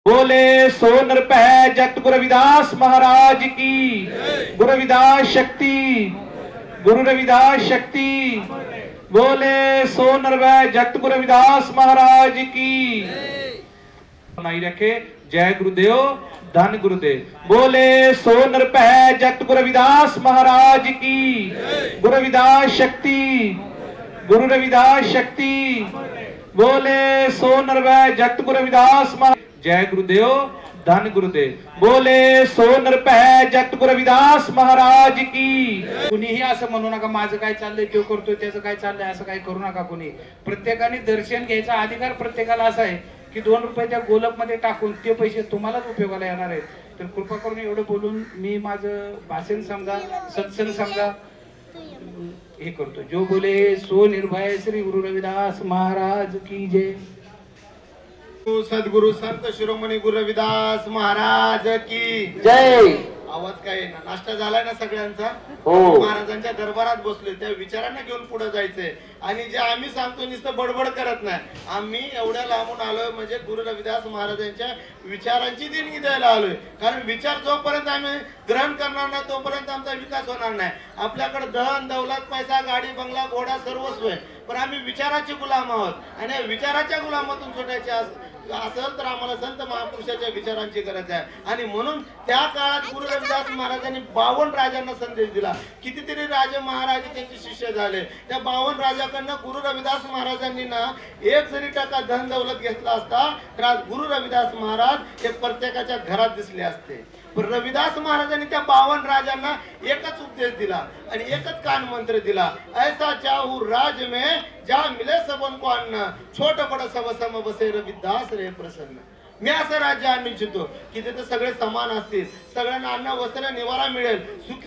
बोले सो नृपै जगत गुरु रविदास महाराज की। गुरु रविदास शक्ति, गुरु रविदास शक्ति। बोले सो नृपै जगत गुरु रविदास महाराज की। बनाई रखे। जय गुरुदेव, धन गुरुदेव। बोले सो नृपै जगत गुरु रविदास महाराज की। गुरु रविदास शक्ति, गुरु रविदास शक्ति। बोले सो नृपै जगत गुरु रविदास महाराज। जय गुरुदेव, धन गुरुदेव। बोले सो नृपै जगत गुरु रविदास महाराज की। कुणीही असं म्हणू नका माझं काय चाललंय, तो करतोय त्याचं काय चाललंय, असं काही करू नका कुणी। प्रत्येकाने दर्शन घ्यायचा अधिकार प्रत्येकाला असा आहे की 2 रुपये त्या गोलक मध्ये टाकून ते पैसे तुम्हालाच उपयोगाला येणार आहेत। तर कृपा करून एवढं बोलून मी माझं भाषण समजा, सत्संग समजा हे करतो। जो बोले सो निर्भय श्री गुरु रविदास महाराज की जय। सद्गुरु संत शिरोमणी गुरु रविदास महाराज की जय। आवाज काय ना? नाश्ता झालाय ना सगळ्यांचा? हो। महाराजांच्या दरबारात बसलोय, त्या विचारांना घेऊन पुढे जायचंय। आणि जे आम्ही सांगतो नुसतं बडबड करत नाही, आम्ही एवढ्या लांबून आलोय म्हणजे गुरु रविदास महाराजांच्या विचारांची देणगी द्यायला आलोय। कारण विचार जोपर्यंत आम्ही ग्रहण करणार नाही तोपर्यंत आमचा विकास होणार नाही। आपल्याकडे धन दौलत पैसा गाडी बंगला घोडा सर्वस्व आहे, पण आम्ही विचाराचे गुलाम आहोत। आणि विचाराच्या गुलामातून सुटायचे असेल तर आम्हाला संत महापुरुषाच्या विचारांची गरज आहे। आणि म्हणून त्या काळात गुरु रविदास महाराजांनी 52 राजांना संदेश दिला। कितीतरी राजे महाराज त्यांचे शिष्य झाले। त्या 52 राजाकडनं गुरु रविदास महाराजांनी ना 1 जरी टक्का धन दौलत घेतला असता तर आज गुरु रविदास महाराज हे प्रत्येकाच्या घरात दिसले असते। पण रविदास महाराजांनी त्या 52 राजांना एकच उपदेश दिला आणि एकच कान मंत्र दिला, ऐसा चाहू राज में जा मिले सबन को अन्न, छोट बड सब सम बसे रविदास रे प्रसन्न। मी असं राज्य आणू इच्छितो की तिथे सगळे समान असतील, सगळ्यांना अन्न वस्त्र निवारा मिळेल,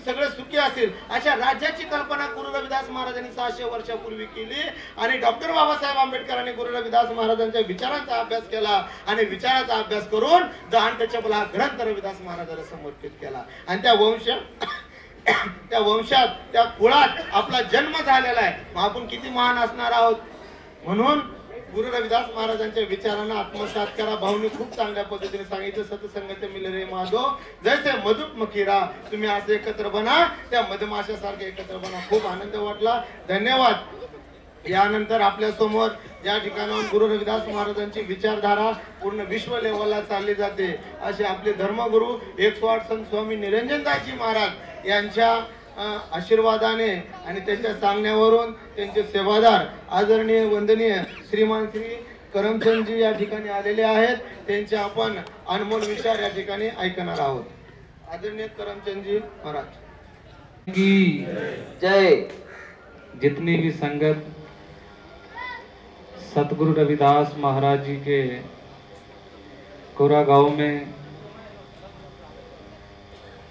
सगळे सुखी असतील। अशा राज्याची कल्पना गुरु रविदास महाराजांनी 600 वर्षापूर्वी केली। आणि डॉक्टर बाबासाहेब आंबेडकरांनी गुरु रविदास महाराजांच्या विचारांचा अभ्यास केला आणि विचाराचा अभ्यास करून द अनटचेबल हा ग्रंथ रविदास महाराजांना समर्पित केला। आणि त्या वंशात त्या कुळात आपला जन्म झालेला आहे। आपण किती महान असणार आहोत। म्हणून गुरु रविदास महाराजांच्या विचारांना आत्मसात करा। भाऊनी खूप चांगल्या पद्धतीने सांगितलं, सतसंगत मिले रे माधो जैसे मधुप मखिरा। तुम्ही असे एकत्र बना, त्या मधमाशासारखे एकत्र बना। खूप आनंद वाटला, धन्यवाद। यानंतर आपल्या समोर या ठिकाणाहून गुरु रविदास महाराजांची विचारधारा पूर्ण विश्व लेवलला चालली जाते असे आपले धर्मगुरु 108 संत स्वामी निरंजनदासजी महाराज यांच्या आशीर्वादाने आणि त्यांच्या सांगण्यावरून त्यांचे सेवादार आदरणीय वंदनीय श्रीमान श्री करमचंदजी या ठिकाणी आलेले आहेत। त्यांचे आपण अनमोल विचार या ठिकाणी ऐकणार आहोत। आदरणीय करमचंदजी महाराज की जय। जितनी भी संगत सतगुरु रविदास महाराज जी के कोरा गांव में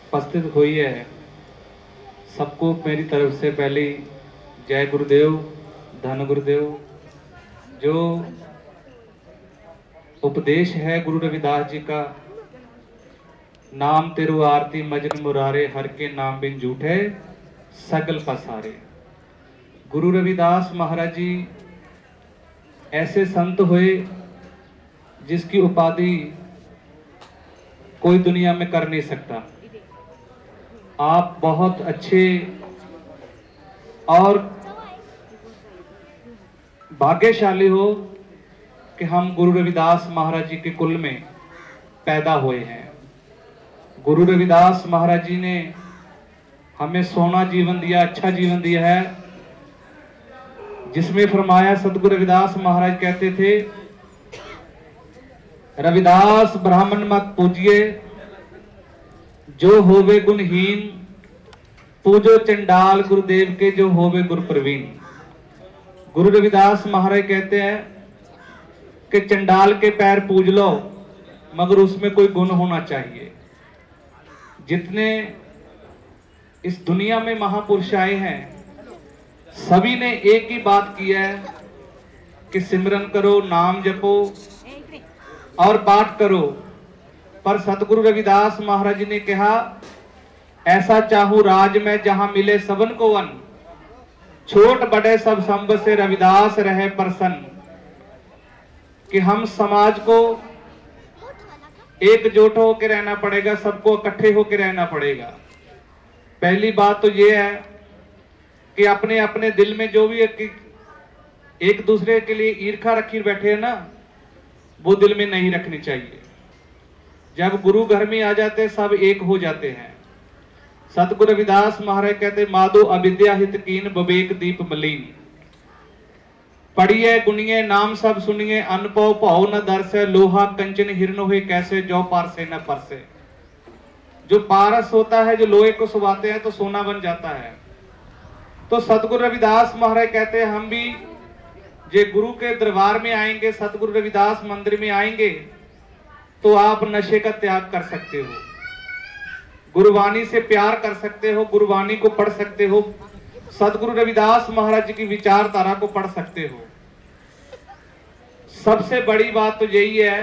उपस्थित हुई है, सबको मेरी तरफ से पहले जय गुरुदेव, धन गुरुदेव। जो उपदेश है गुरु रविदास जी का, नाम तेरु आरती मजन मुरारे, हर के नाम बिन झूठे सगल पसारे। गुरु रविदास महाराज जी ऐसे संत हुए जिसकी उपाधि कोई दुनिया में कर नहीं सकता। आप बहुत अच्छे और भाग्यशाली हो कि हम गुरु रविदास महाराज जी के कुल में पैदा हुए हैं। गुरु रविदास महाराज जी ने हमें सोना जीवन दिया, अच्छा जीवन दिया है, जिसमें फरमाया सतगुरु रविदास महाराज कहते थे, रविदास ब्राह्मण मत पूजिए, जो होवे गुणहीन, पूजो चंडाल गुरुदेव के जो होवे गुरु प्रवीण। गुरु रविदास महाराज कहते हैं कि चंडाल के पैर पूज लो मगर उसमें कोई गुण होना चाहिए। जितने इस दुनिया में महापुरुष आए हैं सभी ने एक ही बात की है कि सिमरन करो, नाम जपो और पाठ करो। पर सतगुरु रविदास महाराज जी ने कहा, ऐसा चाहूं राज में जहां मिले सबन को वन, छोट बड़े सब संग से रविदास रहे प्रसन्न। कि हम समाज को एकजुट होकर रहना पड़ेगा, सबको इकट्ठे होकर रहना पड़ेगा। पहली बात तो ये है कि अपने अपने दिल में जो भी एक दूसरे के लिए ईर्खा रखी बैठे हैं ना, वो दिल में नहीं रखनी चाहिए। जब गुरु घर में आ जाते सब एक हो जाते हैं। सतगुरु रविदास महाराज कहते माधो अविद्या हित कीन विवेक दीप मलीन। पढ़िए गुनिए नाम सब सुनिए अनपव भाव न दर्शे लोहा कंचन हिरण हुए कैसे जो पारसे न परसे। जो पारस होता है, जो लोहे को सुबाते हैं तो सोना बन जाता है। तो सतगुरु रविदास महाराज कहते हैं हम भी जे गुरु के दरबार में आएंगे, सतगुरु रविदास मंदिर में आएंगे तो आप नशे का त्याग कर सकते हो, गुरुवाणी से प्यार कर सकते हो, गुरुवाणी को पढ़ सकते हो, सतगुरु रविदास महाराज जी की विचारधारा को पढ़ सकते हो। सबसे बड़ी बात तो यही है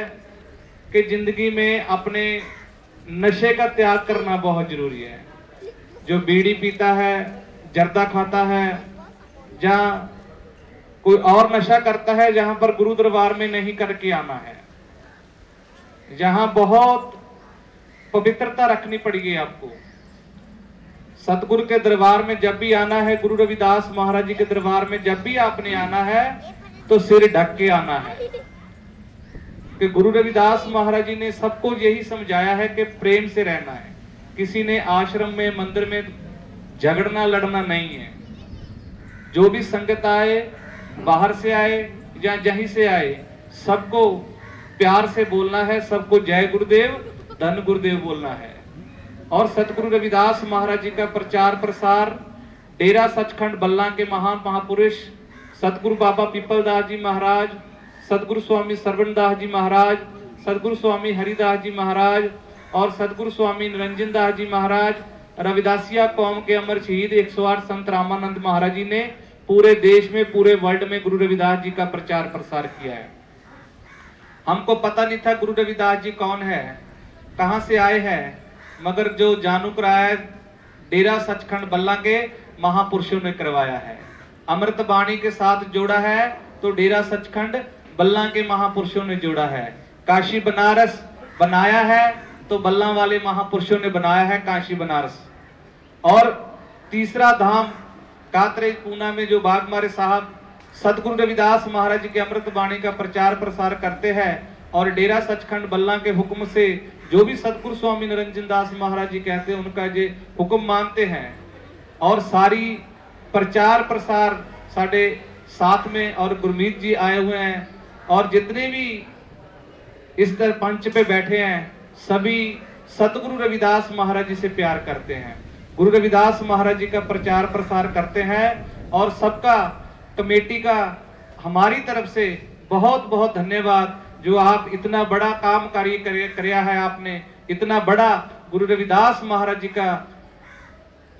कि जिंदगी में अपने नशे का त्याग करना बहुत जरूरी है। जो बीड़ी पीता है, जर्दा खाता है, जहां कोई और नशा करता है, जहां पर गुरु दरबार में नहीं करके आना है। जहां बहुत पवित्रता रखनी पड़ेगी आपको। सतगुरु के दरबार में जब भी आना है, गुरु रविदास महाराज जी के दरबार में जब भी आपने आना है तो सिर ढक के आना है। कि गुरु रविदास महाराज जी ने सबको यही समझाया है कि प्रेम से रहना है। किसी ने आश्रम में मंदिर में झगड़ना लड़ना नहीं है। जो भी संगत आए, बाहर से आए या जहीं से आए, सबको प्यार से बोलना है, सबको जय गुरुदेव धन गुरुदेव बोलना है। और सतगुरु रविदास महाराज जी का प्रचार प्रसार डेरा सचखंड बल्ला के महान महापुरुष सतगुरु बाबा पीपलदास जी महाराज, सतगुरु स्वामी सरवणदास जी महाराज, सतगुरु स्वामी हरिदास जी महाराज और सतगुरु स्वामी निरंजन दास जी महाराज, रविदासिया कौम के अमर शहीद 108 संत रामानंद महाराज जी ने पूरे देश में, पूरे वर्ल्ड में गुरु रविदास जी का प्रचार प्रसार किया है। हमको पता नहीं था गुरु रविदास जी कौन है, कहां से आए हैं, मगर जो जानू कराया डेरा सचखंड बल्ला के महापुरुषों ने करवाया है। अमृत बाणी के साथ जोड़ा है तो डेरा सचखंड बल्ला के महापुरुषों ने जोड़ा है। काशी बनारस बनाया है तो बल्ला वाले महापुरुषों ने बनाया है काशी बनारस। और तीसरा धाम कातरे पूना में जो बागमारे साहब सतगुरु रविदास महाराज जी के अमृत बाणी का प्रचार प्रसार करते हैं और डेरा सचखंड बल्ला के हुक्म से जो भी सतगुरु स्वामी निरंजन दास महाराज जी कहते हैं उनका जो हुक्म मानते हैं। और सारी प्रचार प्रसार साढ़े साथ में और गुरमीत जी आए हुए हैं और जितने भी इस पंच पे बैठे हैं सभी सतगुरु रविदास महाराज जी से प्यार करते हैं, गुरु रविदास महाराज जी का प्रचार प्रसार करते हैं। और सबका कमेटी का हमारी तरफ से बहुत बहुत धन्यवाद जो आप इतना बड़ा काम कार्य किया है। आपने इतना बड़ा गुरु रविदास महाराज जी का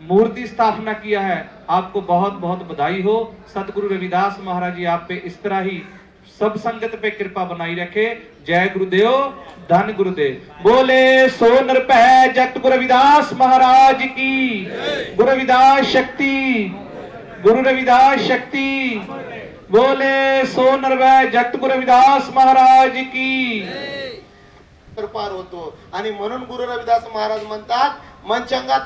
मूर्ति स्थापना किया है, आपको बहुत बहुत बधाई हो। सतगुरु रविदास महाराज जी आप पे इस तरह ही सब संगत पे कृपा बनाई रखे। जय गुरुदेव धन गुरुदेव। बोले सो नरपै जगत गुरु रविदास महाराज की। गुरु रविदास शक्ति, गुरु रविदास शक्ति। बोले सो नरपै जगत गुरु रविदास महाराज की। पार होतो आणि म्हणून गुरु रविदास महाराज म्हणतात मन चंगा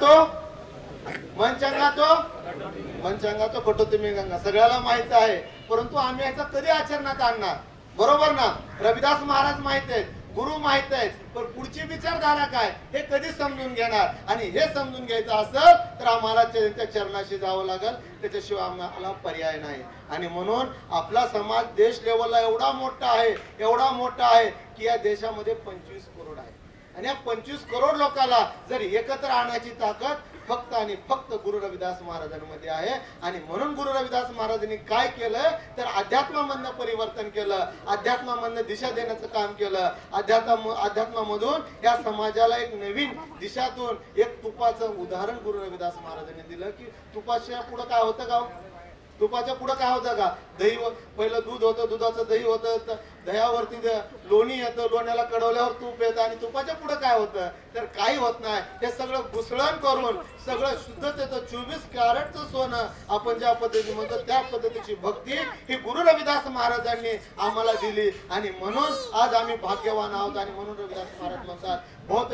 तो कटोती मी गंगा। सगळ्याला माहित आहे, परंतु आम्ही याचा कधी आचरणात आणणार, बरोबर ना? रविदास महाराज माहित आहेत, गुरु माहित आहेत, पण पुढची विचारधारा काय हे कधी समजून घेणार? आणि हे समजून घ्यायचं असेल तर आम्हाला त्यांच्या चरणाशी जावं लागेल, त्याच्याशिवाय आम्हाला पर्याय नाही। आणि म्हणून आपला समाज देश लेवलला एवढा मोठा आहे की या देशामध्ये 25 करोड आहे आणि या 25 करोड लोकांना जर एकत्र आणण्याची ताकद फक्त आणि फक्त गुरु रविदास महाराजांमध्ये आहे। आणि म्हणून गुरु रविदास महाराजांनी काय केलं तर अध्यात्मामधनं परिवर्तन केलं, अध्यात्मामधनं दिशा देण्याचं काम केलं। अध्यात्मामधून या समाजाला एक नवीन दिशातून एक तुपाचं उदाहरण गुरु रविदास महाराजांनी दिलं की तुपाच्या पुढे काय होतं का? तुपाच्या पुढे काय होतं का? दही, पहिलं दूध होतं, दुधाचं दही होतं, दह्यावरती लोणी येतं, लोण्याला कडवल्यावर तूप येतं आणि तुपाच्या पुढे काय होतं तर काही होत नाही। हे सगळं घुसळण करून सगळं शुद्धतेचं 24 कॅरेटचं सोनं आपण ज्या पद्धतीने म्हणतो त्या पद्धतीची भक्ती ही गुरु रविदास महाराजांनी आम्हाला दिली आणि म्हणून आज आम्ही भाग्यवान आहोत। आणि म्हणून रविदास महाराज म्हणतात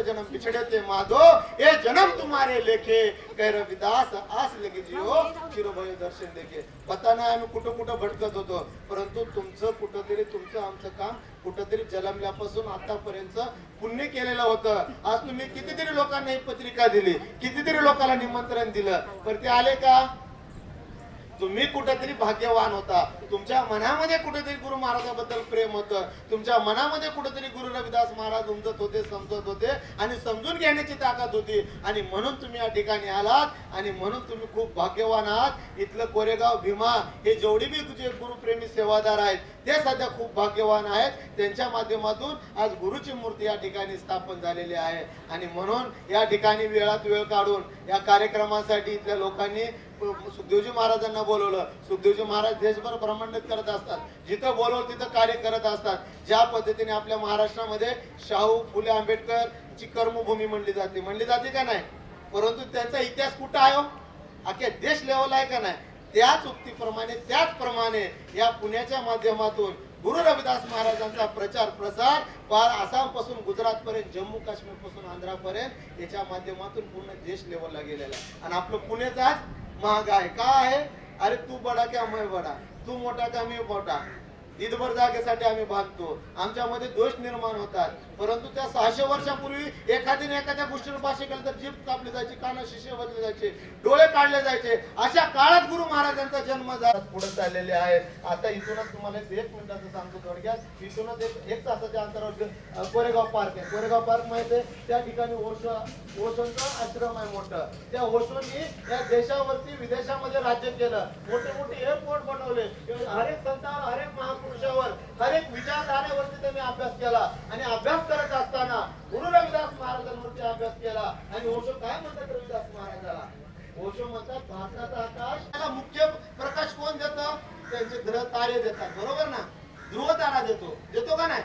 जन्म बिछड़े थे माधो, ये जन्म तुम्हारे लेखे, कह रविदास आस लगी जियो चिरभय दर्शन देखे. पता नाही आम्ही कुठं कुठं भटकत होतो, परंतु तुमचं कुठंतरी तुमचं आमचं काम कुठंतरी जन्मल्यापासून आतापर्यंत पुण्य केलेलं होतं. आज तुम्ही कितीतरी लोकांना ही पत्रिका दिली, कितीतरी लोकांना निमंत्रण दिलं, पण ते आले का? तुम्ही कुठेतरी भाग्यवान होता. तुमच्या मनामध्ये कुठेतरी गुरु महाराजांबद्दल प्रेम होतं, तुमच्या मनामध्ये कुठेतरी गुरु रविदास महाराज उमजत होते, समजत होते आणि समजून घेण्याची ताकद होती, आणि म्हणून तुम्ही या ठिकाणी आलात आणि म्हणून तुम्ही खूप भाग्यवान आहात. इथलं कोरेगाव भीमा हे जेवढे बी जे गुरुप्रेमी सेवादार आहेत ते सध्या खूप भाग्यवान आहेत. त्यांच्या माध्यमातून आज गुरुची मूर्ती या ठिकाणी स्थापन झालेली आहे, आणि म्हणून या ठिकाणी वेळात वेळ काढून या कार्यक्रमासाठी इथल्या लोकांनी सुखदेवजी महाराजांना बोलवलं. सुखदेवजी महाराज देशभर भ्रमंडित करत असतात, जिथं बोलवलं तिथं कार्य करत असतात. ज्या पद्धतीने आपल्या महाराष्ट्रामध्ये शाहू फुले आंबेडकरची कर्मभूमी म्हणली जाते का नाही, परंतु त्यांचा इतिहास कुठं आहे? अख्ख्या देश लेवल आहे का नाही? त्याच उक्तीप्रमाणे त्याचप्रमाणे या पुण्याच्या माध्यमातून गुरु रविदास महाराजांचा प्रचार प्रसार पार आसाम पासून गुजरात पर्यंत, जम्मू काश्मीर पासून आंध्रापर्यंत याच्या माध्यमातून पूर्ण देश लेवलला गेलेला आहे. आणि आपलं पुण्याचं आज महाग आहे. का आहे? अरे तू बडा क्या मैं बडा, तू मोठा का मी मोठा, ईदभर जागेसाठी आम्ही भागतो, आमच्यामध्ये दोष निर्माण होतात. परंतु त्या 600 वर्षापूर्वी एखाद्या गोष्टीवर भाष्य केलं तर जीभ कापली जायची, कान शिशे बदले जायचे, डोळे काढले जायचे. अशा काळात गुरु महाराजांचा जन्म झाला, पुढे चाललेले आहेत. आता इथूनच तुम्हाला 1 मिनिटाचं सांगतो थोडक्यात. इथूनच एक तासाच्या अंतरावर कोरेगाव पार्क आहे. कोरेगाव पार्क माहिती आहे? त्या ठिकाणी ओशोंचा आश्रम आहे मोठं. त्या ओशोंनी या देशावरती विदेशामध्ये राज्य केलं, मोठे मोठे एअरपोर्ट बनवले, हर एक संतांवर, हर एक महापुरुषावर, हर एक विचारधारेवरती त्यांनी अभ्यास केला. आणि अभ्यास करत असताना गुरु रविदास महाराजांवरती अभ्यास केला. आणि ओशो काय म्हणतात रविदास महाराजाला? ओशो म्हणतात भारताचा आकाश त्याला मुख्य प्रकाश कोण देतं? त्यांचे ग्रह तारे देतात, बरोबर ना? ध्रुव तारा देतो का नाही?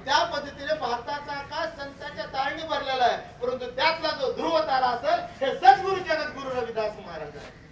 त्या पद्धतीने भारताचा आकाश संतांच्या तारणी भरलेला आहे, परंतु त्यातला जो ध्रुव तारा असेल हे सद्गुरु जगत गुरु रविदास महाराज आहे.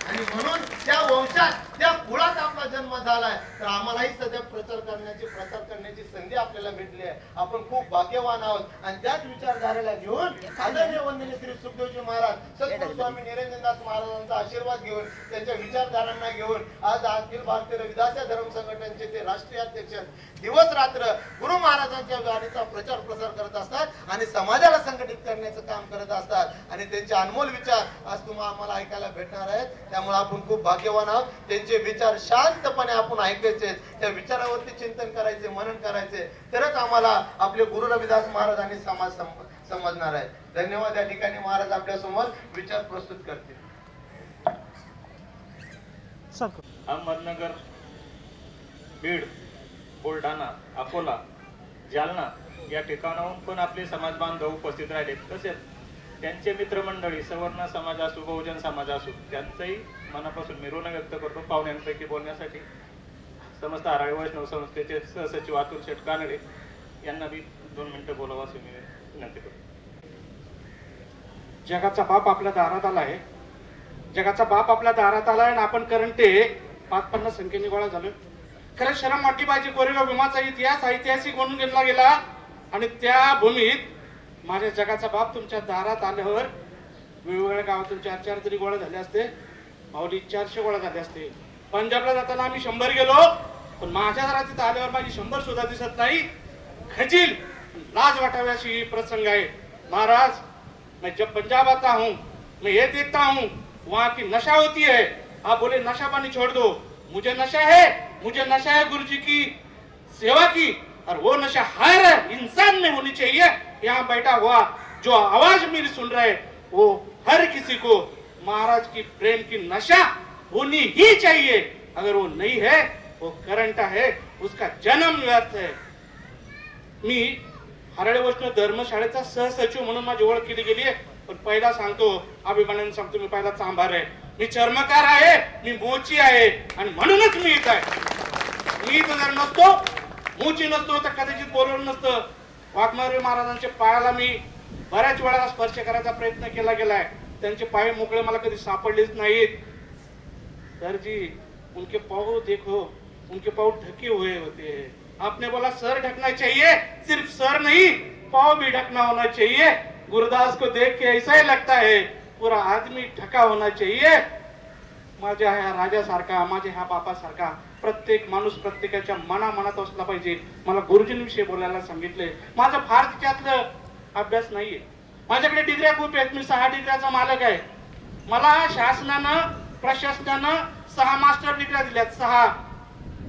आणि म्हणून त्या वंशात, त्या कुळात आपला जन्म झालाय, तर आम्हालाही सध्या प्रसार करण्याची संधी आपल्याला भेटली आहे. आपण खूप भाग्यवान आहोत. आणि त्याच विचारधारेला घेऊन आदरणीय वंदनीय श्री सुखदेवजी महाराज, सद्गुरू स्वामी निरंजनदास महाराजांचा आशीर्वाद घेऊन, त्यांच्या विचारधारांना घेऊन आज अखिल भारतीय रविदास धर्म संघटनेचे ते राष्ट्रीय अध्यक्ष दिवस रात्र गुरु महाराजांच्या गाडीचा प्रचार प्रसार करत असतात आणि समाजाला संघटित करण्याचं काम करत असतात. आणि त्यांचे अनमोल विचार आज तुम्हाला आम्हाला ऐकायला भेटणार आहेत. त्यामुळे आपण खूप भाग्यवान आहोत. त्यांचे विचार शांतपणे आपण ऐकायचे, त्या विचारावरती चिंतन करायचे, मनन करायचे, तरच आम्हाला आपले गुरु रविदास महाराज आणि समाज समजणार आहे. धन्यवाद. या ठिकाणी महाराज आपल्या समोर विचार प्रस्तुत करतील. अहमदनगर, बीड, बुलढाणा, अकोला, जालना या ठिकाणाहून पण आपले समाज बांधव उपस्थित राहिले. तसेच त्यांचे मित्रमंडळी सवर्ण समाज असो, बहुजन समाज असो, त्यांचंही मनापासून मी ऋण व्यक्त करतो. पाहुण्यांपैकी बोलण्यासाठी समस्त आराळे वैष्णव संस्थेचे सहसचिव अतुल शेठ कानडे यांना मी 2 मिनिटं बोलावं असे मी विनंती करतो. जगाचा बाप आपल्या दारात आला आहे, जगाचा बाप आपल्या दारात आला आहे आणि आपण करंटे 5-50 संख्येने गोळा झालो. खरं शरम वाटली पाहिजे. कोरेगाव भीमाचा इतिहास ऐतिहासिक म्हणून घेतला गेला आणि त्या भूमीत माझ्या जगाचा बाप तुमच्या दारात आल्यावर वेगवेगळ्या गावातून 4-4 तरी गोळा झाले असते, माऊली 400 गोळा झाले असते. पंजाबला जाताना आम्ही 100 गेलो, पण माझ्या घरात इथं आल्यावर माझी 100 सुद्धा दिसत नाही. खजील लाज वाटावी अशी प्रसंग आहे. महाराज, मैं जब पंजाब आता हूँ मैं ये देखता हूँ वहाँ की नशा होती है. आप बोले नशा पानी छोड़ दो, मुझे नशा है गुरु जी की सेवा की, और वो नशा हर इंसान में होनी चाहिए. यहाँ बैठा हुआ जो आवाज मेरी सुन रहे वो हर किसी को महाराज की प्रेम की नशा होनी ही चाहिए. अगर वो नहीं है वो करंट है, उसका जन्म व्यर्थ है. मी हराळे वैष्णव धर्मशाळेचा सहसचिव म्हणून माझी ओळख केली गेली आहे. पण पहिला सांगतो, अभिमानाने सांगतो, मी पहिला चांभार आहे, मी चर्मकार आहे, मी मोची आहे आणि म्हणूनच मी इथं आहे. मी इथं जर नसतो, मोची नसतो तर कदाचित बोलवलं नसतं. वाघमारे महाराजांच्या पायाला मी बऱ्याच वेळा स्पर्श करायचा प्रयत्न केला गेलाय. त्यांचे पाय मोकळे मला कधी सापडलेच नाहीत. सर जी, उनके पाँव देखो, उनके पाँव ढके हुए होते हैं. आपने बोला सर ढकना चाहिए, सिर्फ सर नहीं पाँव भी ढकना होना चाहिए। गुरुदास को देख के ऐसा ही लगता है पूरा आदमी ढका होना चाहिए। माझ्या ह्या राजासारखा, माझ्या ह्या बापासारखा प्रत्येक माणूस प्रत्येकाच्या मनात असला पाहिजे। मला गुरुजींविषयी बोलायला सांगितले। माझं फार त्यातलं अभ्यास नाहीये, माझ्याकडे डिग्र्या खूप आहेत, मी 6 डिग्र्याचा मालक आहे। मला शासनानं प्रशासनानं 6 मास्टर डिग्र्या दिल्यात, 6,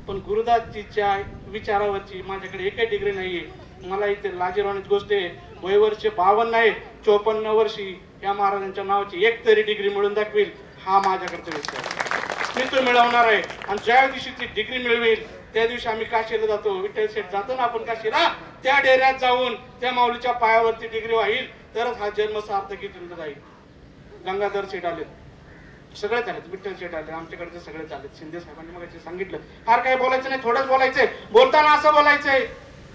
पण गुरुदासजीच्या विचारावरची माझ्याकडे एकही डिग्री नाहीये। मला इथे लाजिरवाणीची गोष्ट आहे, वयवर्ष 52 आहे, 54 वर्षी या महाराजांच्या नावाची एक तरी डिग्री मिळून दाखवील हा माझ्याकडचा विचार मी तो मिळवणार आहे। आणि ज्या दिवशी ती डिग्री मिळवेल त्या दिवशी आम्ही काशीला जातो, विठ्ठल शेठ जातो ना आपण काशीला, त्या डेऱ्यात जाऊन त्या माऊलीच्या पायावरती डिग्री वाहील तरच हा जन्म सार्थकीत जाईल। गंगाधर शेठ आले, सगळेच आलेत, विठ्ठल शेठ आले, आमच्याकडचे सगळेच आलेत। शिंदे साहेबांनी मग सांगितलं फार काही बोलायचं नाही, थोडंच बोलायचंय। बोलताना असं बोलायचंय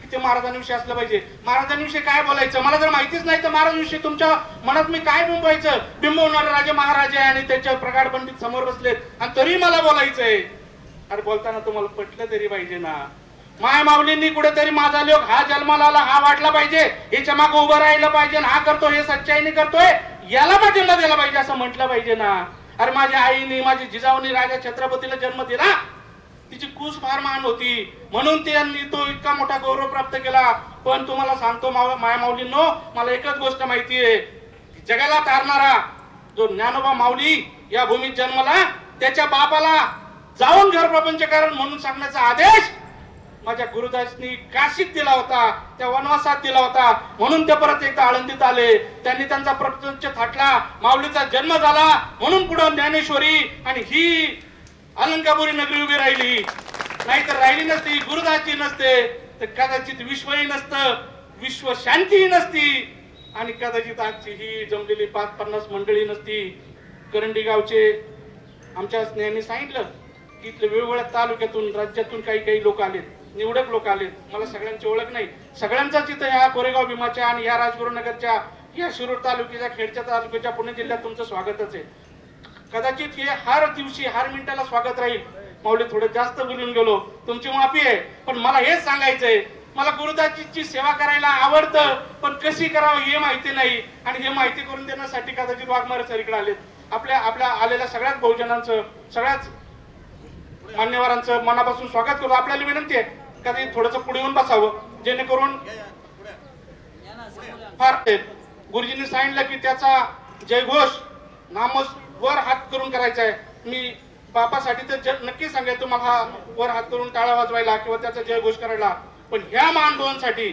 की ते महाराजांविषयी असलं पाहिजे। महाराजांविषयी काय बोलायचं मला जर माहितीच नाही तर महाराजांविषयी तुमच्या मनात मी काय बिंबवायचं? बिंबवणारे राजे महाराजे आणि त्यांच्या प्रगाढ पंडित समोर बसलेत आणि तरी मला बोलायचंय। अरे बोलताना तुम्हाला पटलं तरी पाहिजे ना। माय माऊलींनी कुठेतरी माझा लोक हा जन्माला आला हा वाटला पाहिजे, याच्या मागे उभं राहिलं पाहिजे, हा करतो हे सच्चाईने करतोय याला पाठिंबा दिला पाहिजे असं म्हटलं पाहिजे ना। अरे माझ्या आईने माझी जिजाऊनी राजा छत्रपतीला जन्म दिला, तिची कूस फार मान होती म्हणून त्यांनी तो इतका मोठा गौरव प्राप्त केला। पण तुम्हाला सांगतो माय माऊलींनो, मला एकच गोष्ट माहितीये, जगाला तारणारा जो ज्ञानोबा माऊली या भूमीत जन्मला त्याच्या बापाला जाऊन घर प्रपंच कारण म्हणून सांगण्याचा आदेश माझ्या गुरुदासनी काशीत दिला होता, त्या वनवासात दिला होता, म्हणून ते परत एकदा आळंदीत आले। त्यांनी त्यांचा प्रपंच थाटला, माऊलीचा जन्म झाला म्हणून पुढे ज्ञानेश्वरी आणि ही अलंकापुरी नगरी उभी राहिली। नाहीतर राहिली नसती, गुरुदासजी नसते तर कदाचित विश्वही नसतं, विश्व शांतीही नसती आणि कदाचित आजची ही जमलेली 5-50 मंडळी नसती। करंडी गावचे आमच्या स्नेहाने सांगितलं की इथले वेगवेगळ्या तालुक्यातून राज्यातून काही लोक आलेत, निवडक लोक आलेत। मला सगळ्यांची ओळख नाही, सगळ्यांचाच इथं ह्या कोरेगाव भीमाच्या आणि ह्या राजगुरुनगरच्या या शिरूर तालुक्याच्या खेडच्या तालुक्याच्या पुणे जिल्ह्यात तुमचं स्वागतच आहे। कदाचित हे हर दिवशी हर मिनिटाला स्वागत राहील। माऊली थोडं जास्त बोलून गेलो, तुमची माफी आहे, पण मला हेच सांगायचंय, मला गुरुदासजींची सेवा करायला आवडतं पण कशी करावं हे माहिती नाही आणि हे माहिती करून देण्यासाठी कदाचित वाघमारे सर इकडे आलेत। आपल्या आलेल्या सगळ्याच बहुजनांचं सगळ्याच मान्यवरांचं मनापासून स्वागत करू। आपल्याला विनंती आहे कधी थोडंसं पुढे येऊन बसावं जेणेकरून फार गुरुजींनी सांगितलं की त्याचा जयघोष नामोस वर हात करून करायचा आहे। मी बापासाठी तर नक्की सांगेल तुम्हाला वर हात करून टाळा वाजवायला किंवा त्याचा जयघोष करायला, पण ह्या मानधोंसाठी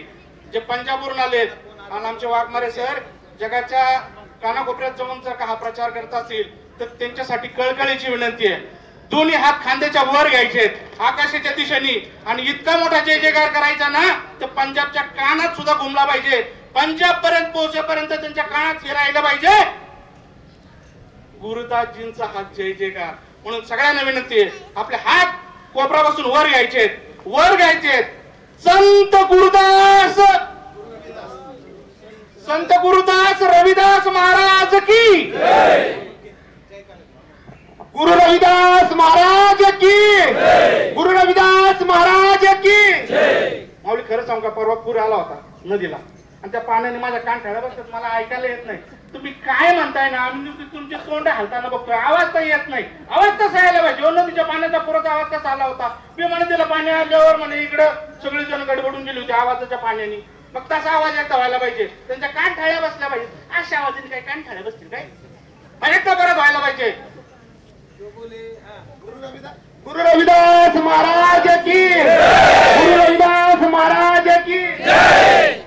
जे पंजाबवरून आलेत आणि आमचे वाघमारे सर जगाच्या कानाकोपऱ्यात जाऊन जर का हा प्रचार करत असतील तर त्यांच्यासाठी कळकळीची विनंती आहे, दोन्ही हात खांद्याच्या वर घ्यायचेत आकाशाच्या दिशेने आणि इतका मोठा जय जयकार करायचा ना तर पंजाबच्या कानात सुद्धा घुमला पाहिजे, पंजाब पर्यंत पोहोचेपर्यंत त्यांच्या कानात हे राहिलं पाहिजे गुरुदासजींचा हात जय जयकार। म्हणून सगळ्यांना विनंती आहे आपले हात कोपरापासून वर घ्यायचेत। संत गुरुदास रविदास महाराज की जय, गुरु रविदास महाराज की, गुरु रविदास महाराज की जय। माऊली खरं सांगू का, परवा पूर आला होता नदीला आणि त्या पाण्याने माझ्या कान ठळ्या बसतात, मला ऐकायला येत नाही। तुम्ही काय म्हणताय ना, आम्ही तुमचे तोंड हालताना बघतोय, आवाज तर येत नाही। आवाज कसा यायला पाहिजे? नदीच्या पाण्याचा पुराचा आवाज कसा आला होता? मी म्हणे तिला पाणी आल्यावर म्हणे इकडं सगळेजण गडबडून गेले होते आवाजाच्या पाण्याने, मग तसा आवाज एकदा व्हायला पाहिजे, त्यांच्या कान ठळ्या बसल्या पाहिजे। अशा आवाजाने काही कान ठळ्या बसतील काय? एकदा परत व्हायला पाहिजे। गुरु रविदास महाराज की, गुरु रविदास महाराज की जय,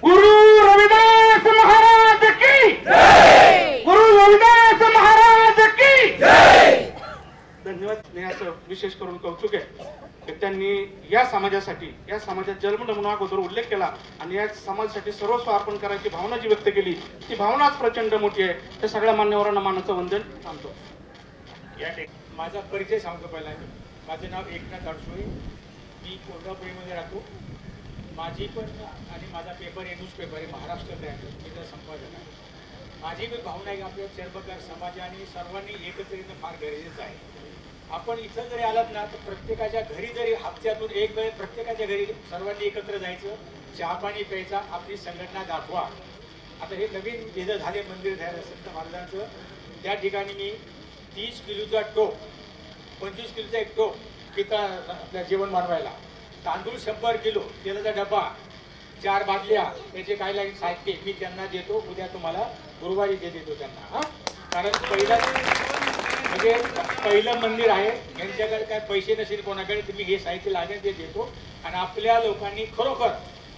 गुरु रविदास महाराज की जय, गुरु रविदास महाराज की जय। धन्यवाद। स्नेहाचं विशेष करून कौतुक आहे की त्यांनी या समाजासाठी, या समाजात जन्म म्हणून अगोदर उल्लेख केला आणि या समाजासाठी सर्वस्व अर्पण करायची भावना जी व्यक्त केली ती भावनाच प्रचंड मोठी आहे। त्या सगळ्या मान्यवरांना मानाचं वंदन सांगतो। माझा परिचय सांगतो पहिला। माझं नाव एकनाथ अडसोळी, मी कोल्हापूरमध्ये राहतो। माझी पण आणि माझा पेपर आहे न्यूजपेपर आहे महाराष्ट्र बँक, मी तर संपादक आहे। माझी पण भावना आहे की आपल्या चर्मकार समाज आणि सर्वांनी एकत्र येणं फार गरजेचं आहे। आपण इथं जरी आलात ना तर प्रत्येकाच्या घरी जरी हप्त्यातून एक वेळ प्रत्येकाच्या घरी सर्वांनी एकत्र जायचं चहा पाणी प्यायचा, आपली संघटना दाखवा. आता हे नवीन जिथं झाले मंदिर झालं संत महाराजांचं, त्या ठिकाणी मी 30 किलोचा टोप, 25 किलोचा एक टोप पिता आपल्या जेवण बनवायला, तांदूळ 100 किलो, तेलाचा डबा, 4 बादल्या, त्याचे काय लागेल साहित्य मी त्यांना देतो. उद्या तुम्हाला गुरुवारी देतो त्यांना. हां, कारण म्हणजे पहिलं मंदिर आहे, यांच्याकडे काय पैसे नसेल कोणाकडे, तुम्ही हे साहित्य लागेल ते देतो. आणि आपल्या लोकांनी खरोखर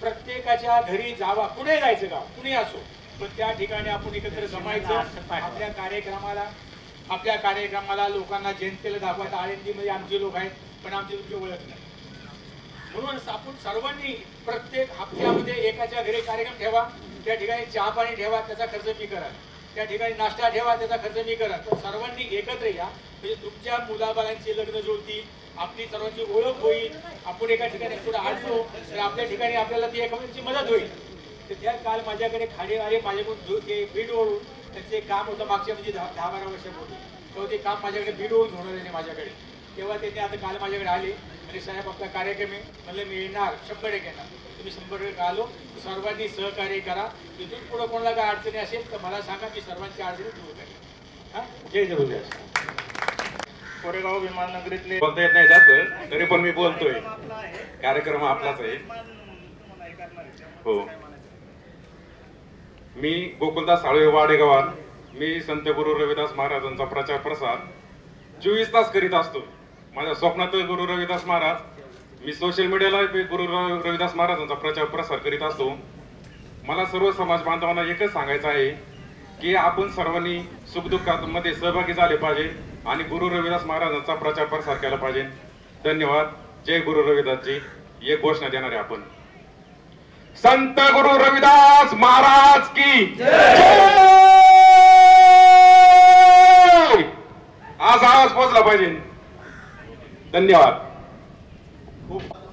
प्रत्येकाच्या घरी जावा, कुठे जायचं गाव कुणी असो, पण त्या ठिकाणी आपण एकत्र जमायचं. आपल्या कार्यक्रमाला लोकांना जनतेला दाखवायचं. आळंदीमध्ये आमचे लोक आहेत पण आमची तुमची ओळख नाही, म्हणून आपण सर्वांनी प्रत्येक हप्त्यामध्ये एकाच्या घरी कार्यक्रम ठेवा. त्या ठिकाणी चहा पाणी ठेवा, त्याचा खर्च मी करा. त्या ठिकाणी नाश्ता ठेवा, त्याचा खर्च मी करा. तर सर्वांनी एकत्र या, म्हणजे तुमच्या मुलाबाळांची लग्न जुळतील, आपली सर्वांची ओळख होईल. आपण एका ठिकाणी थोडं आढळलो तर आपल्या ठिकाणी आपल्याला ती एकमेकांची मदत होईल. तर त्या काल माझ्याकडे खाडे आले माझ्याकडून ते बीडवरून, त्याचे काम होतं मागच्या म्हणजे 10-12 वर्षापूर्वी, तेव्हा ते काम माझ्याकडे बीडवरून होणार आहे माझ्याकडे. तेव्हा त्यांनी आता काल माझ्याकडे आले म्हणजे साहेब आपला कार्यक्रम आहे, म्हणलं मी येणार 100% येणार. तुम्ही 100% आलो, सर्वांनी सहकार्य करा. तिथून पुढं कोणाला काय अडचणी असेल तर मला सांगा, मी सर्वांची अडचणी दूर करेन. हां, जय जगुदेव. कोरेगाव विमाननगरीतले बोलता येत नाही जास्त, तरी पण मी बोलतोय. कार्यक्रम आपलाच आहे. हो, मी गोकुलदास साळवे वाडेगावात, मी संत गुरु रविदास महाराजांचा प्रचार प्रसार 24 तास करीत असतो. माझ्या स्वप्नात गुरु रविदास महाराज, मी सोशल मीडियाला गुरु रविदास महाराजांचा प्रचार प्रसार करीत असतो. मला सर्व समाज बांधवांना एकच सांगायचं आहे की आपण सर्वांनी सुखदुःखामध्ये सहभागी झाले पाहिजे आणि गुरु रविदास महाराजांचा प्रचार प्रसार केला पाहिजे. धन्यवाद. जय गुरु रविदासजी. एक घोषणा देणार आहे आपण. संत गुरु रविदास महाराज की जय. आज आवाज पोहोचला पाहिजे. धन्यवाद.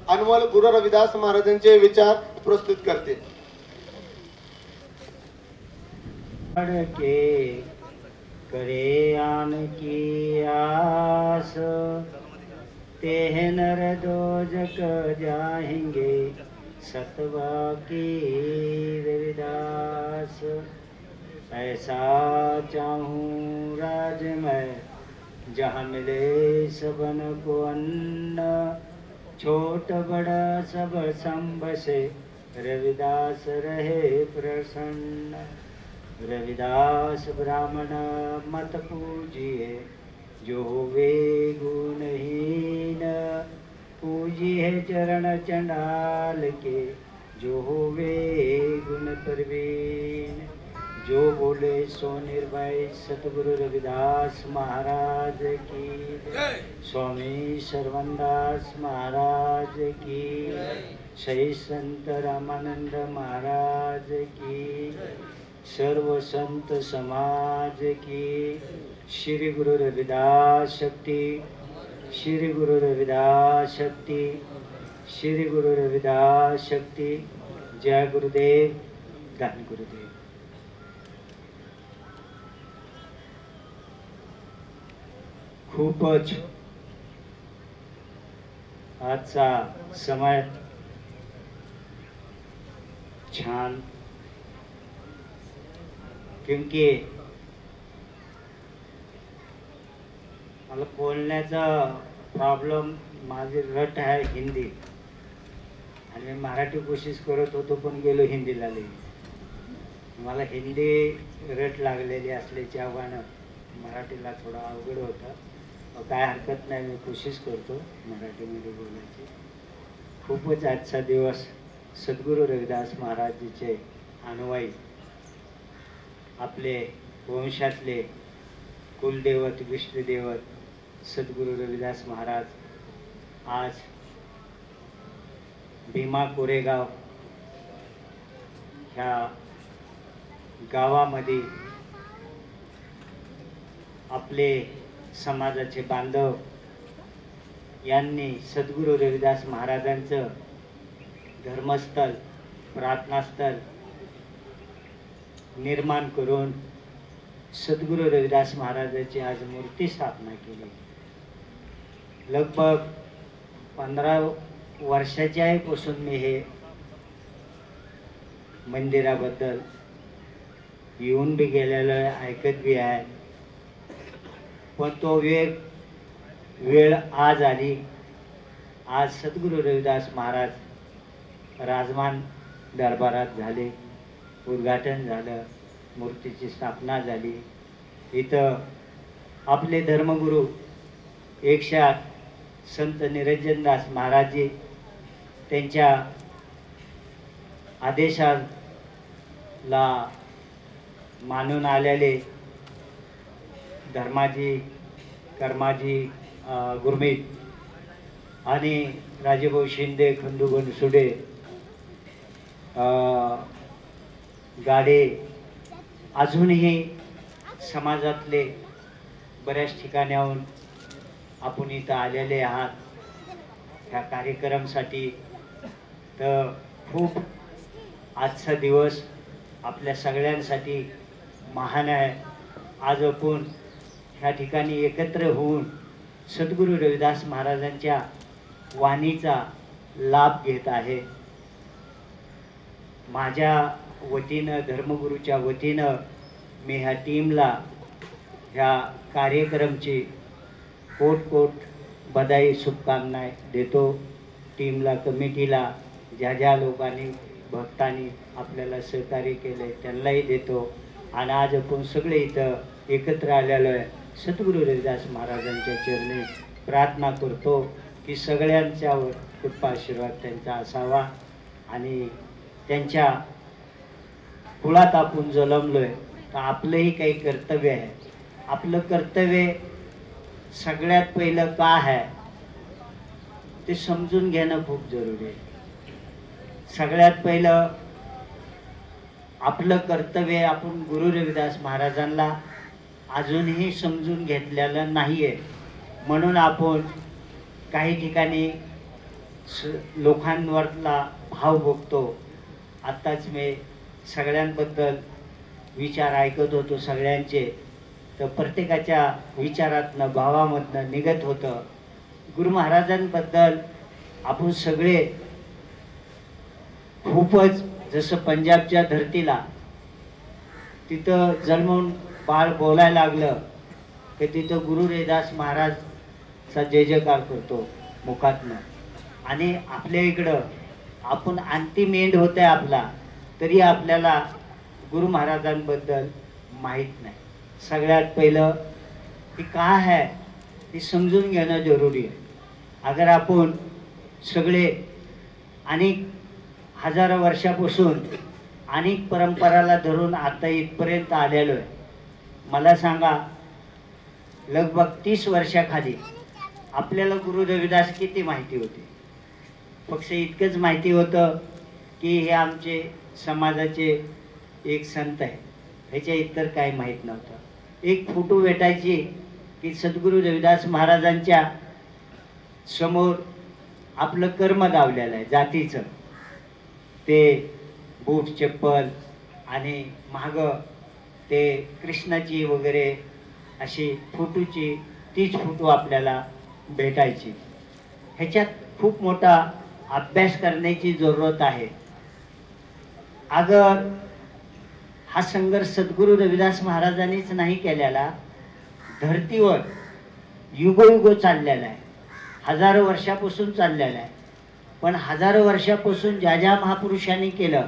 अनमोल गुरु रविदास महाराजांचे विचार प्रस्तुत करते. के करे आन की आस, तेह नर दोजक जाएंगे सतवा की रविदास. ऐसा चाहूं राज में जहाँ मिले सबन को अन्न, छोट बड़ा सब संबसे रविदास रहे प्रसन्न. रविदास ब्राह्मण मत पूजिए, जो वे गुणहीन, पूजिए चरण चंडाल के, जो वे गुण प्रवीण. जो बोले सो निर्भय सतगुरु रविदास महाराज की, स्वामी सर्वनदास महाराज की, श्री संत रामानंद महाराज की, सर्व संत समाज की. श्री गुरु रविदास शक्ति, श्री गुरु रविदास शक्ति, श्री गुरु रविदास शक्ति. जय गुरुदेव. धन गुरुदेव. खूपच आजचा समय छान, क्योंकि मला बोलण्याचा प्रॉब्लेम, माझी रट आहे हिंदी आणि मी मराठी कोशिश करत होतो पण गेलो हिंदीला लगेच. मला हिंदी रट लागलेली असल्याच्या आव्हानं मराठीला थोडा अवघड होता. काय हरकत नाही, मी कोशिश करतो मराठीमध्ये बोलायची. खूपच आजचा दिवस सद्गुरू रविदास महाराजजीचे अनुयायी, आपले वंशातले कुलदेवत विष्णुदेवत सद्गुरू रविदास महाराज आज भीमा कोरेगाव ह्या गावामध्ये आपले समाजाचे बांधव यांनी सद्गुरू रविदास महाराजांचं धर्मस्थळ, प्रार्थनास्थळ निर्माण करून सद्गुरू रविदास महाराजांची आज मूर्ती स्थापना केली. लगभग 15 वर्षाच्या पासून मी हे मंदिराबद्दल येऊन बी गेलेलो आहे, ऐकत बी आहे. पण तो वेळ आज आली. आज सद्गुरू रविदास महाराज राजमान दरबारात झाले, उद्घाटन झालं, मूर्तीची स्थापना झाली. इथं आपले धर्मगुरू 108 संत निरंजनदास महाराजजी त्यांच्या आदेशाला मानून आलेले धर्माजी, कर्माजी गुरमीत आणि राजेभाऊ शिंदे, खंडू बनसुडे, गाडे, अजूनही समाजातले बऱ्याच ठिकाणाहून आपण इथं आलेले आहात ह्या कार्यक्रमासाठी. तर खूप आजचा दिवस आपल्या सगळ्यांसाठी महान आहे. आज आपण ह्या ठिकाणी एकत्र होऊन सद्गुरू रविदास महाराजांच्या वाणीचा लाभ घेत आहे. माझ्या वतीनं, धर्मगुरूच्या वतीनं मी ह्या टीमला, ह्या कार्यक्रमची कोट बधाई शुभकामना देतो. टीमला, कमिटीला, ज्या ज्या लोकांनी, भक्तांनी आपल्याला सहकार्य केले त्यांनाही देतो. आणि आज आपण सगळे इथं एकत्र आलेलो आहे. सद्गुरू रविदास महाराजांच्या चरणी प्रार्थना करतो की सगळ्यांच्यावर कृपा आशीर्वाद त्यांचा असावा. आणि त्यांच्या कुळात आपण जन्मलोय तर आपलंही काही कर्तव्य आहे. आपलं कर्तव्य सगळ्यात पहिलं का आहे ते समजून घेणं खूप जरुरी आहे. सगळ्यात पहिलं आपलं कर्तव्य आपण गुरु रविदास महाराजांना अजूनही समजून घेतलेलं नाही आहे. म्हणून आपण काही ठिकाणी लोकांवरला भाव बघतो. आत्ताच मी सगळ्यांबद्दल विचार ऐकत होतो सगळ्यांचे, तर प्रत्येकाच्या विचारातनं, भावामधनं निघत होतं गुरु महाराजांबद्दल आपण सगळे खूपच, जसं पंजाबच्या धरतीला तिथं जन्मून बाळ बोलायला लागलं की तिथं गुरु रविदास महाराजचा जय जयकार करतो मुखातनं. आणि आपल्या इकडं आपण अंतिम एंड होत आहे आपला, तरी आपल्याला गुरु महाराजांबद्दल माहीत नाही. सगळ्यात पहिलं की काय आहे ते समजून घेणं जरुरी आहे. अगर आपण सगळे अनेक हजारो वर्षापासून अनेक परंपराला धरून आता इथपर्यंत आलेलो आहे. मला सांगा, लगभग 30 वर्षाखाली आपल्याला गुरु रविदास किती माहिती होती? फक्त इतकंच माहिती होतं की हे आमचे समाजाचे एक संत आहे, ह्याच्या इतर काही माहीत नव्हतं. एक फोटो भेटायची की सद्गुरू रविदास महाराजांच्या समोर आपलं कर्म दावलेलं आहे जातीचं, ते बूट चप्पल आणि मागं ते कृष्णाची वगैरे अशी फोटोची, तीच फोटो आपल्याला भेटायची. ह्याच्यात खूप मोठा अभ्यास करण्याची जरूरत आहे. अगर हा संघर्ष सद्गुरू रविदास महाराजांनीच नाही केलेला, धरतीवर युगोयुग चाललेला आहे, हजारो वर्षापासून चाललेला आहे. पण हजारो वर्षापासून ज्या ज्या महापुरुषांनी केलं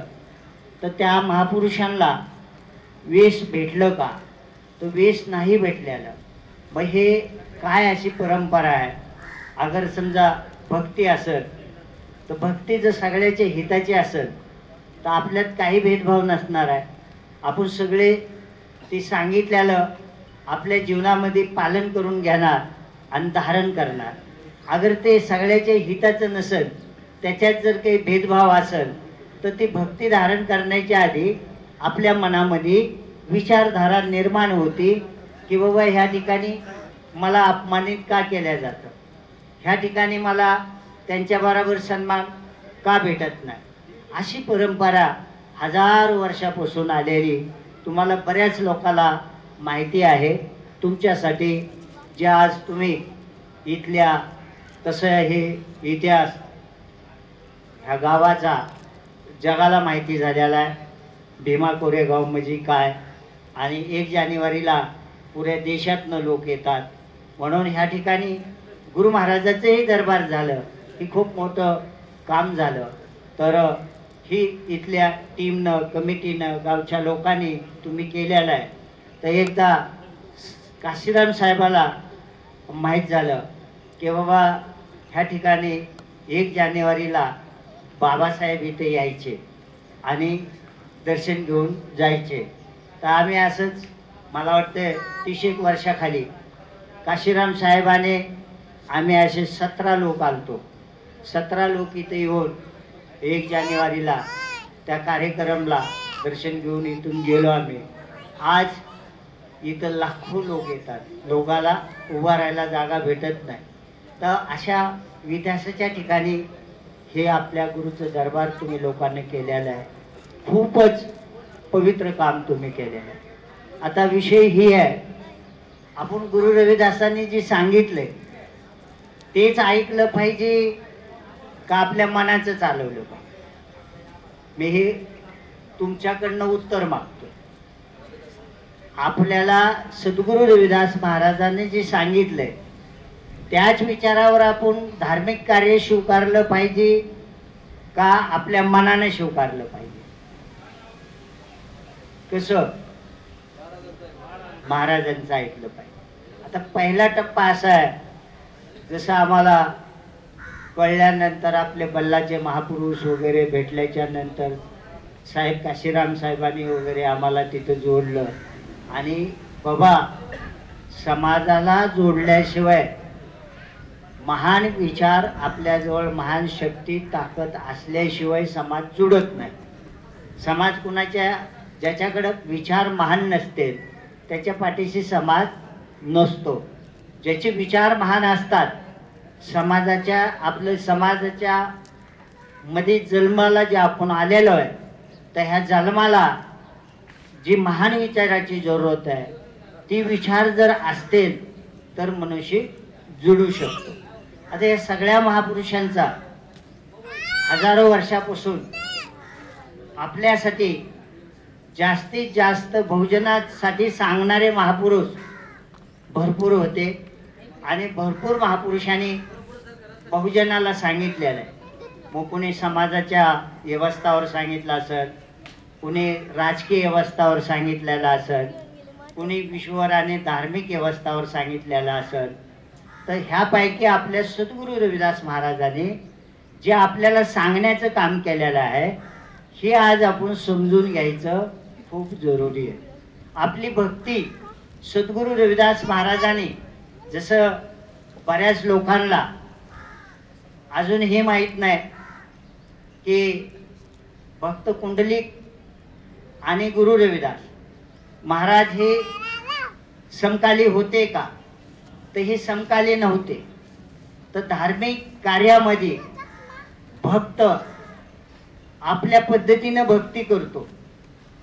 तर त्या महापुरुषांना वेश भेटलं का? तो वेश नाही भेटलेलं. मग हे काय अशी परंपरा आहे? अगर समजा भक्ती असेल तर भक्ती जर सगळ्याच्या हिताची असेल तर आपल्यात काही भेदभाव नसणार आहे. आपण सगळे ते सांगितलेलं आपल्या जीवनामध्ये पालन करून घेणार आणि धारण करणार. अगर ते सगळ्याच्या हिताचं नसेल, त्याच्यात जर काही भेदभाव असेल तर ती भक्ती धारण करण्याच्या आधी आपल्या मनामध्ये विचारधारा निर्माण होती की बाबा ह्या ठिकाणी मला अपमानित का केल्या जातं, ह्या ठिकाणी मला त्यांच्याबरोबर सन्मान का भेटत नाही. अशी परंपरा हजारो वर्षापासून आलेली तुम्हाला बऱ्याच लोकांना माहिती आहे. तुमच्यासाठी जे आज तुम्ही इथल्या, तसं हे इतिहास ह्या गावाचा जगाला माहिती झालेला आहे. भीमा कोरेगाव म्हणजे काय, आणि 1 जानेवारीला पुऱ्या देशातनं लोक येतात. म्हणून ह्या ठिकाणी गुरु महाराजाचंही दरबार झालं, ही खूप मोठं काम झालं. तर ही इथल्या टीमनं, कमिटीनं, गावच्या लोकांनी तुम्ही केलेलं आहे. तर एकदा काशीराम साहेबाला माहीत झालं की बाबा ह्या ठिकाणी 1 जानेवारीला बाबासाहेब इथे यायचे आणि दर्शन घेऊन जायचे. तर आम्ही असंच, मला वाटतं 30 वर्षाखाली काशीराम साहेबाने आम्ही असे 17 लोक आलतो. 17 लोक इथे येऊन 1 जानेवारीला त्या कार्यक्रमाला दर्शन घेऊन इथून गेलो आम्ही. आज इथं लाखो लोक येतात, लोकाला उभा राहायला जागा भेटत नाही. तर अशा विद्यासाच्या ठिकाणी हे आपल्या गुरुचं दरबार तुम्ही लोकांनी केलेलं आहे. खूपच पवित्र काम तुम्ही केलेलं आहे. आता विषय ही आहे, आपण गुरु रविदासांनी जे सांगितले तेच ऐकलं पाहिजे का आपल्या मनाचं चालवलं पाहिजे? मी हे तुमच्याकडनं उत्तर मागतो. आपल्याला सद्गुरू रविदास महाराजांनी जे सांगितलंय त्याच विचारावर आपण धार्मिक कार्य स्वीकारलं पाहिजे का आपल्या मनाने स्वीकारलं पाहिजे? कसं महाराजांचं ऐकलं पाहिजे? आता पहिला टप्पा असा आहे, जसं आम्हाला कळल्यानंतर आपले बल्लाचे महापुरुष वगैरे भेटल्याच्या नंतर साहेब काशीराम साहेबांनी वगैरे आम्हाला तिथं जोडलं. आणि बाबा समाजाला जोडल्याशिवाय महान विचार आपल्याजवळ, महान शक्ती ताकद असल्याशिवाय समाज जुडत नाही. समाज कुणाच्या, ज्याच्याकडं विचार महान नसते त्याच्या पाठीशी समाज नसतो. ज्याचे विचार महान असतात, समाजाच्या, आपल्या समाजाच्या मध्ये जन्माला जे आपण आलेलो आहे, तर ह्या जन्माला जी महान विचाराची जरूरत आहे ती विचार जर असतील तर मनुष्य जुळू शकतो. आता या सगळ्या महापुरुषांचा हजारो वर्षापासून आपल्यासाठी जास्तीत जास्त बहुजनासाठी सांगणारे महापुरुष भरपूर होते आणि भरपूर महापुरुषांनी बहुजनाला सांगितलेलं आहे. मग कोणी समाजाच्या व्यवस्थावर सांगितलं असेल, कुणी राजकीय व्यवस्थावर सांगितलेलं असेल, कुणी विश्वर आणि धार्मिक व्यवस्थावर सांगितलेलं असेल. तर ह्यापैकी आपल्या सद्गुरू रविदास महाराजांनी जे आपल्याला सांगण्याचं काम केलेलं आहे हे आज आपण समजून घ्यायचं खूप जरुरी आहे. आपली भक्ती सद्गुरू रविदास महाराजांनी, जसं बऱ्याच लोकांना अजून हे माहीत नाही की भक्त कुंडलिक आणि गुरु रविदास महाराज हे समकाली होते का? तर हे समकाली नव्हते. तर धार्मिक कार्यामध्ये भक्त आपल्या पद्धतीनं भक्ती करतो,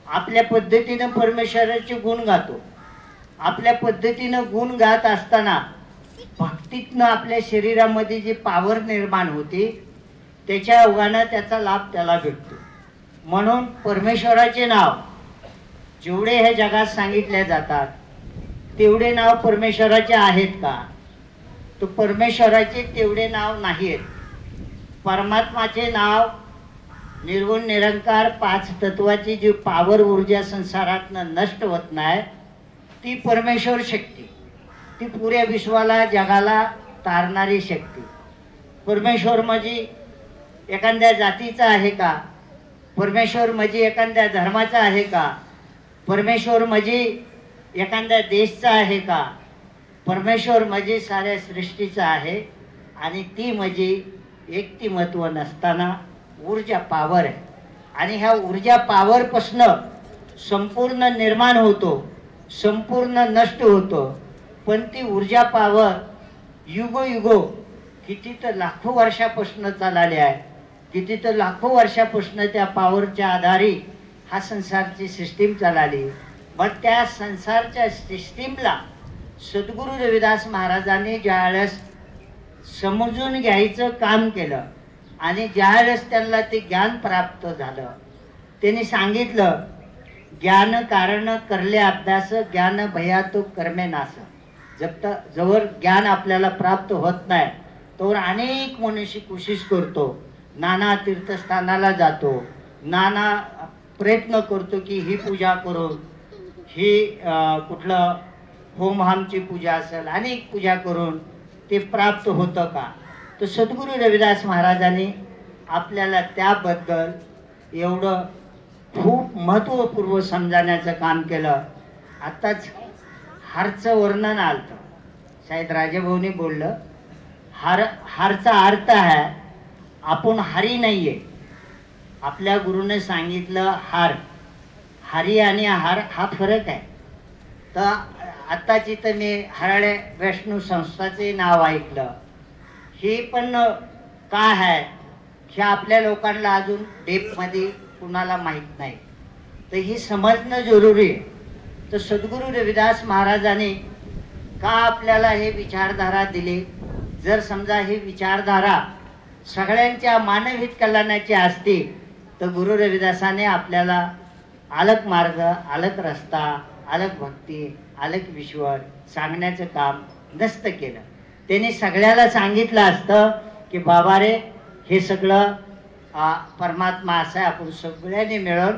आपल्या पद्धतीनं परमेश्वराचे गुण गातो. आपल्या पद्धतीनं गुण गात असताना भक्तीतनं आपल्या शरीरामध्ये जी पावर निर्माण होते त्याच्या ओघानं त्याचा लाभ त्याला भेटतो. म्हणून परमेश्वराचे नाव जेवढे ह्या जगात सांगितले जातात तेवढे नाव परमेश्वराचे आहेत का? तर परमेश्वराचे तेवढे नाव नाही आहेत. परमात्माचे नाव निर्गुण निरंकार 5 तत्वाची जी पावर ऊर्जा संसारातनं नष्ट होत नाही ती परमेश्वर शक्ती, ती पुऱ्या विश्वाला जगाला तारणारी शक्ती. परमेश्वर म्हणजे एखाद्या जातीचा आहे का? परमेश्वर म्हणजे एखाद्या धर्माचा आहे का? परमेश्वर म्हणजे एखाद्या देशचा आहे का? परमेश्वर म्हणजे साऱ्या सृष्टीचा आहे. आणि ती म्हणजे व्यक्तिमत्व नसताना ऊर्जा पावर आहे. आणि ह्या ऊर्जा पावरपासनं संपूर्ण निर्माण होतो, संपूर्ण नष्ट होतो. पण ती ऊर्जा पावर युगोयुगो किती तर लाखो वर्षापासून चालली आहे, किती तर लाखो वर्षापासून त्या पावरच्या आधारे हा संसारची सिस्टीम चालली. मग त्या संसारच्या सिस्टीमला सद्गुरू रविदास महाराजांनी ज्यावेळेस समजून घ्यायचं काम केलं आणि ज्यावेळेस त्यांना ते ज्ञान प्राप्त झालं, त्यांनी सांगितलं ज्ञान कारण करले अभ्यास ज्ञान भया तो कर्मे नास. जवळ ज्ञान आपल्याला प्राप्त होत नाही तोवर अनेक मनुष्य कोशिश करतो, नाना तीर्थस्थानाला जातो, नाना प्रयत्न करतो की ही पूजा करून, ही कुठलं होम हामची पूजा असेल, अनेक पूजा करून ते प्राप्त होतं का. तर सद्गुरू रविदास महाराजांनी आपल्याला त्याबद्दल एवढं खूप महत्त्वपूर्व समजावण्याचं काम केलं. आत्ताच हारचं वर्णन आलं, शायद राजेभाऊनी बोललं, हारचा अर्थ आहे आपण हरी नाहीये. आपल्या गुरुने सांगितलं हार, हरी आणि हार हा फरक आहे. तर आत्ताची तर मी हराळे वैष्णव संस्थाचे नाव ऐकलं. हे पण काय आहे हे आपल्या लोकांना अजून डेपमध्ये कुणाला माहीत नाही. तर हे समजणं जरुरी आहे. तर सद्गुरू रविदास महाराजांनी का आपल्याला हे विचारधारा दिली. जर समजा ही विचारधारा सगळ्यांच्या मानवहित कल्याणाची असती तर गुरु रविदासाने आपल्याला अलग मार्ग, अलग रस्ता, अलग भक्ती, अलग ईश्वर सांगण्याचं काम नसतं केलं. त्यांनी सगळ्याला सांगितलं असतं की बाबा रे हे सगळं परमात्मा असं आहे, आपण सगळ्यांनी मिळून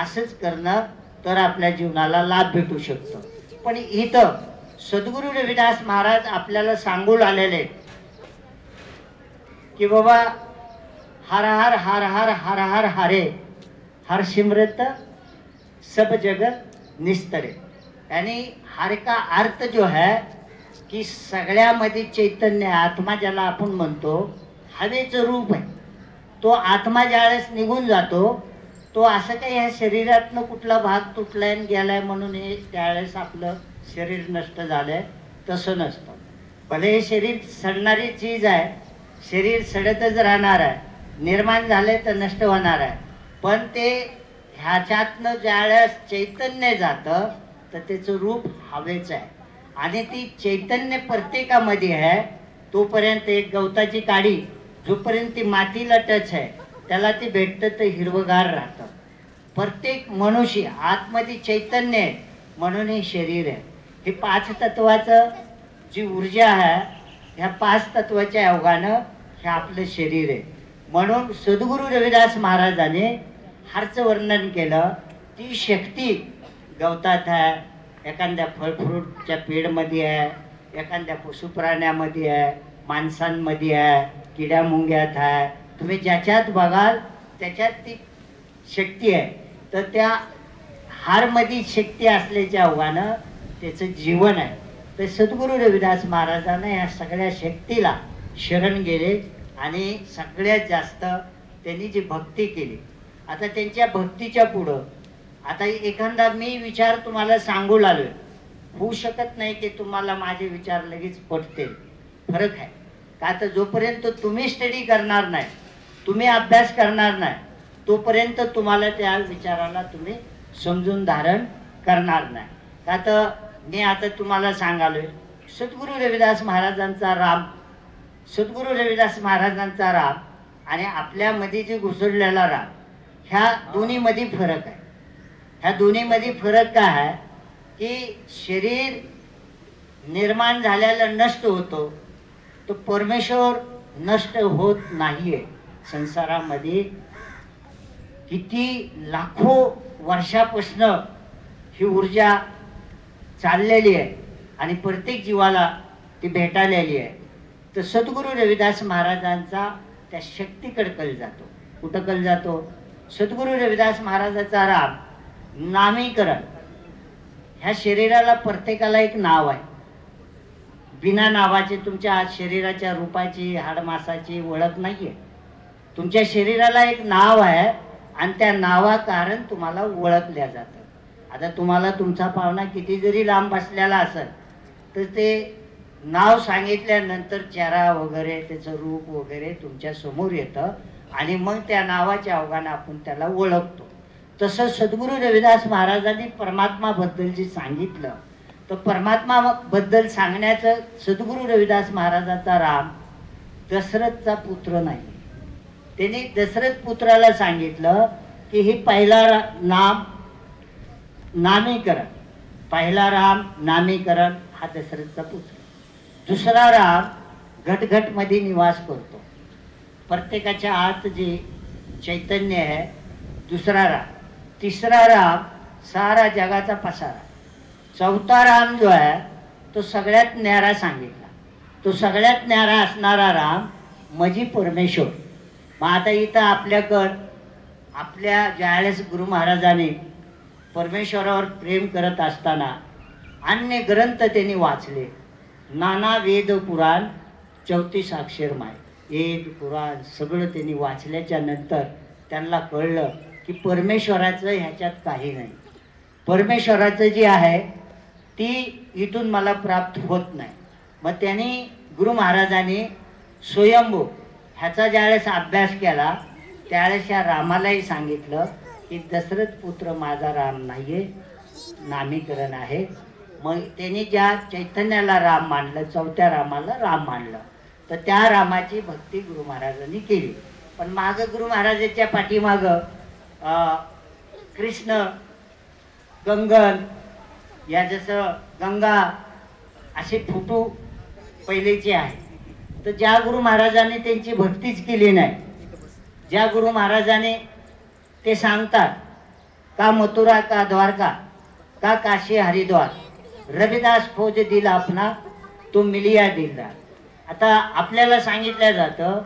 असंच करणं तर आपल्या जीवनाला लाभ भेटू शकतो. पण इथं सद्गुरू रविदास महाराज आपल्याला सांगून आलेले की बाबा हर हर हर हर हर हर हरे हर सिमरत सब जगत निस्तरे. यानी हर का अर्थ जो है की सगळ्यामध्ये चैतन्य, आत्मा ज्याला आपण म्हणतो, हवेचं रूप आहे. तो आत्मा ज्यावेळेस निघून जातो तो असं काही ह्या शरीरातनं कुठला भाग तुटलाय आणि गेलाय म्हणून हे त्यावेळेस आपलं शरीर नष्ट झालंय तसं नसतं. भले हे शरीर सडणारी चीज आहे, शरीर सडतच राहणार आहे, निर्माण झाले तर नष्ट होणार आहे. पण ते ह्याच्यातनं ज्यावेळेस चैतन्य जातं तर त्याचं रूप हवेचं आहे. आणि ती चैतन्य प्रत्येकामध्ये आहे. तोपर्यंत एक गवताची काडी जोपर्यंत ती मातीला टच आहे त्याला ती भेटतं तर हिरवगार राहतं. प्रत्येक मनुष्य आतमध्ये चैतन्य आहे म्हणून हे शरीर आहे. हे 5 तत्वाचं जी ऊर्जा आहे ह्या 5 तत्वाच्या योगानं हे आपलं शरीर आहे. म्हणून सद्गुरू रविदास महाराजांनी हारचं वर्णन केलं. ती शक्ती गवतात आहे, एखाद्या फळफ्रूटच्या पेडमध्ये आहे, एखाद्या पशुप्राण्यामध्ये आहे, माणसांमध्ये आहे, किड्या मुंग्यात आहे. तुम्ही ज्याच्यात बघाल त्याच्यात ती शक्ती आहे. तर त्या हारमध्ये शक्ती असल्याच्या अवघानं त्याचं जीवन आहे. तर सद्गुरू रविदास महाराजांना या सगळ्या शक्तीला शरण गेले आणि सगळ्यात जास्त त्यांनी जी भक्ती केली. आता त्यांच्या भक्तीच्या पुढं आता एखादा मी विचार तुम्हाला सांगू लागलोय, होऊ शकत नाही की तुम्हाला माझे विचार लगेच पटतील. फरक आहे का तर जोपर्यंत तुम्ही स्टडी करणार नाही, तुम्ही अभ्यास करणार नाही, तोपर्यंत तुम्हाला त्या विचाराला तुम्ही समजून धारण करणार नाही. का तर मी आता तुम्हाला सांगालोय सद्गुरू रविदास महाराजांचा राम, सद्गुरू रविदास महाराजांचा राम आणि आपल्यामध्ये जे घुसडलेला राम, ह्या दोन्हीमध्ये फरक आहे. ह्या दोन्हीमध्ये फरक काय आहे की शरीर निर्माण झाल्याला नष्ट होतो, तो परमेश्वर नष्ट होत नाहीये. संसारामध्ये किती लाखो वर्षापासून ही ऊर्जा चाललेली आहे आणि प्रत्येक जीवाला ती भेटालेली आहे. तर सद्गुरू रविदास महाराजांचा त्या शक्तीकडे कल जातो. कुठं कल जातो? सद्गुरू रविदास महाराजाचा राम नामीकरण. ह्या शरीराला प्रत्येकाला एक नाव आहे. बिना नावाचे तुमच्या शरीराच्या रूपाची, हाडमासाची ओळख नाहीये. तुमच्या शरीराला एक नाव आहे आणि त्या नावाकारण तुम्हाला ओळखल्या जातं. आता तुम्हाला तुमचा पाहुणा किती जरी लांब बसलेला असेल तर ते नाव सांगितल्यानंतर चेहरा वगैरे त्याचं रूप वगैरे तुमच्या समोर येतं आणि मग त्या नावाच्या अवघानं आपण त्याला ओळखतो. तसं सद्गुरू रविदास महाराजांनी परमात्माबद्दल जे सांगितलं, तर परमात्माबद्दल सांगण्याचं सद्गुरू रविदास महाराजाचा राम दशरथचा पुत्र नाही. त्यांनी दशरथ पुत्राला सांगितलं की हे पहिला नाम नामीकरण. पहिला राम नामीकरण हा दशरथचा पुत्र. दुसरा राम घटघट मध्ये निवास करतो, प्रत्येकाच्या आत जे चैतन्य आहे. दुसरा राम. तिसरा राम सारा जगाचा पसारा. चौथा राम जो आहे तो सगळ्यात न्यारा सांगितला. तो सगळ्यात न्यारा असणारा राम म्हणजे परमेश्वर. मग आता इथं आपल्याकडं आपल्या ज्यावेळेस गुरु महाराजांनी परमेश्वरावर प्रेम करत असताना अन्य ग्रंथ त्यांनी वाचले. नाना वेद पुराण 34 अक्षर माय. वेद पुराण सगळं त्यांनी वाचल्याच्या नंतर त्यांना कळलं की परमेश्वराचं ह्याच्यात काही नाही. परमेश्वराचं जे आहे ती इथून मला प्राप्त होत नाही. मग त्यांनी गुरु महाराजांनी स्वयंभू ह्याचा ज्यावेळेस अभ्यास केला त्यावेळेस या रामालाही सांगितलं की दशरथ पुत्र माझा राम नाहीये, नामीकरण आहे. मग त्यांनी ज्या चैतन्याला राम मानलं, चौथ्या रामाला राम मानलं, तर त्या रामाची भक्ती गुरु महाराजांनी केली. पण माग गुरु महाराजांच्या पाठीमाग कृष्ण, गंगन, या जसं गंगा असे फोटो पहिलेचे आहे. तर ज्या गुरु महाराजांनी त्यांची भक्तीच केली नाही, ज्या गुरु महाराजांनी ते सांगतात का मथुरा का द्वारका का काशी हरिद्वार, रविदास फौज दिल अपना तो मिलिया दिलदार. आता आपल्याला सांगितलं जातं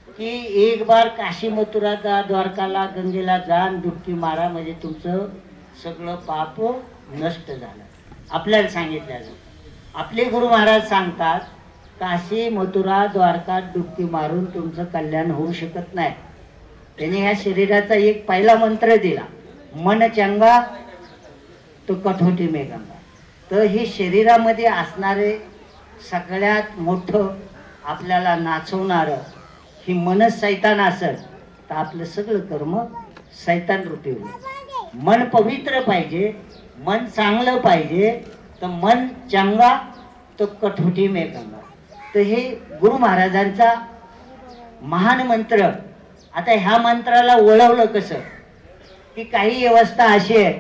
की एक बार काशी मथुरा जा, द्वारकाला गंगेला जा, डुबकी मारा म्हणजे तुमचं सगळं पाप नष्ट झालं. आपल्याला सांगितलं जातं. आपले गुरु महाराज सांगतात काशी मथुरा द्वारका डुबकी मारून तुमचं कल्याण होऊ शकत नाही. त्यांनी ह्या शरीराचा एक पहिला मंत्र दिला, मन चंगा तो कठोटी में गंगा. तर हे शरीरामध्ये असणारे सगळ्यात मोठं आपल्याला नाचवणारं ही मनच सैतान असेल तर आपलं सगळं कर्म सैतान रूपी होईल. मन पवित्र पाहिजे, मन चांगलं पाहिजे, तर मन चंगा तो कठोटी में गंगा. तर हे गुरु महाराजांचा महान मंत्र. आता ह्या मंत्राला वळवलं कसं की काही व्यवस्था अशी आहे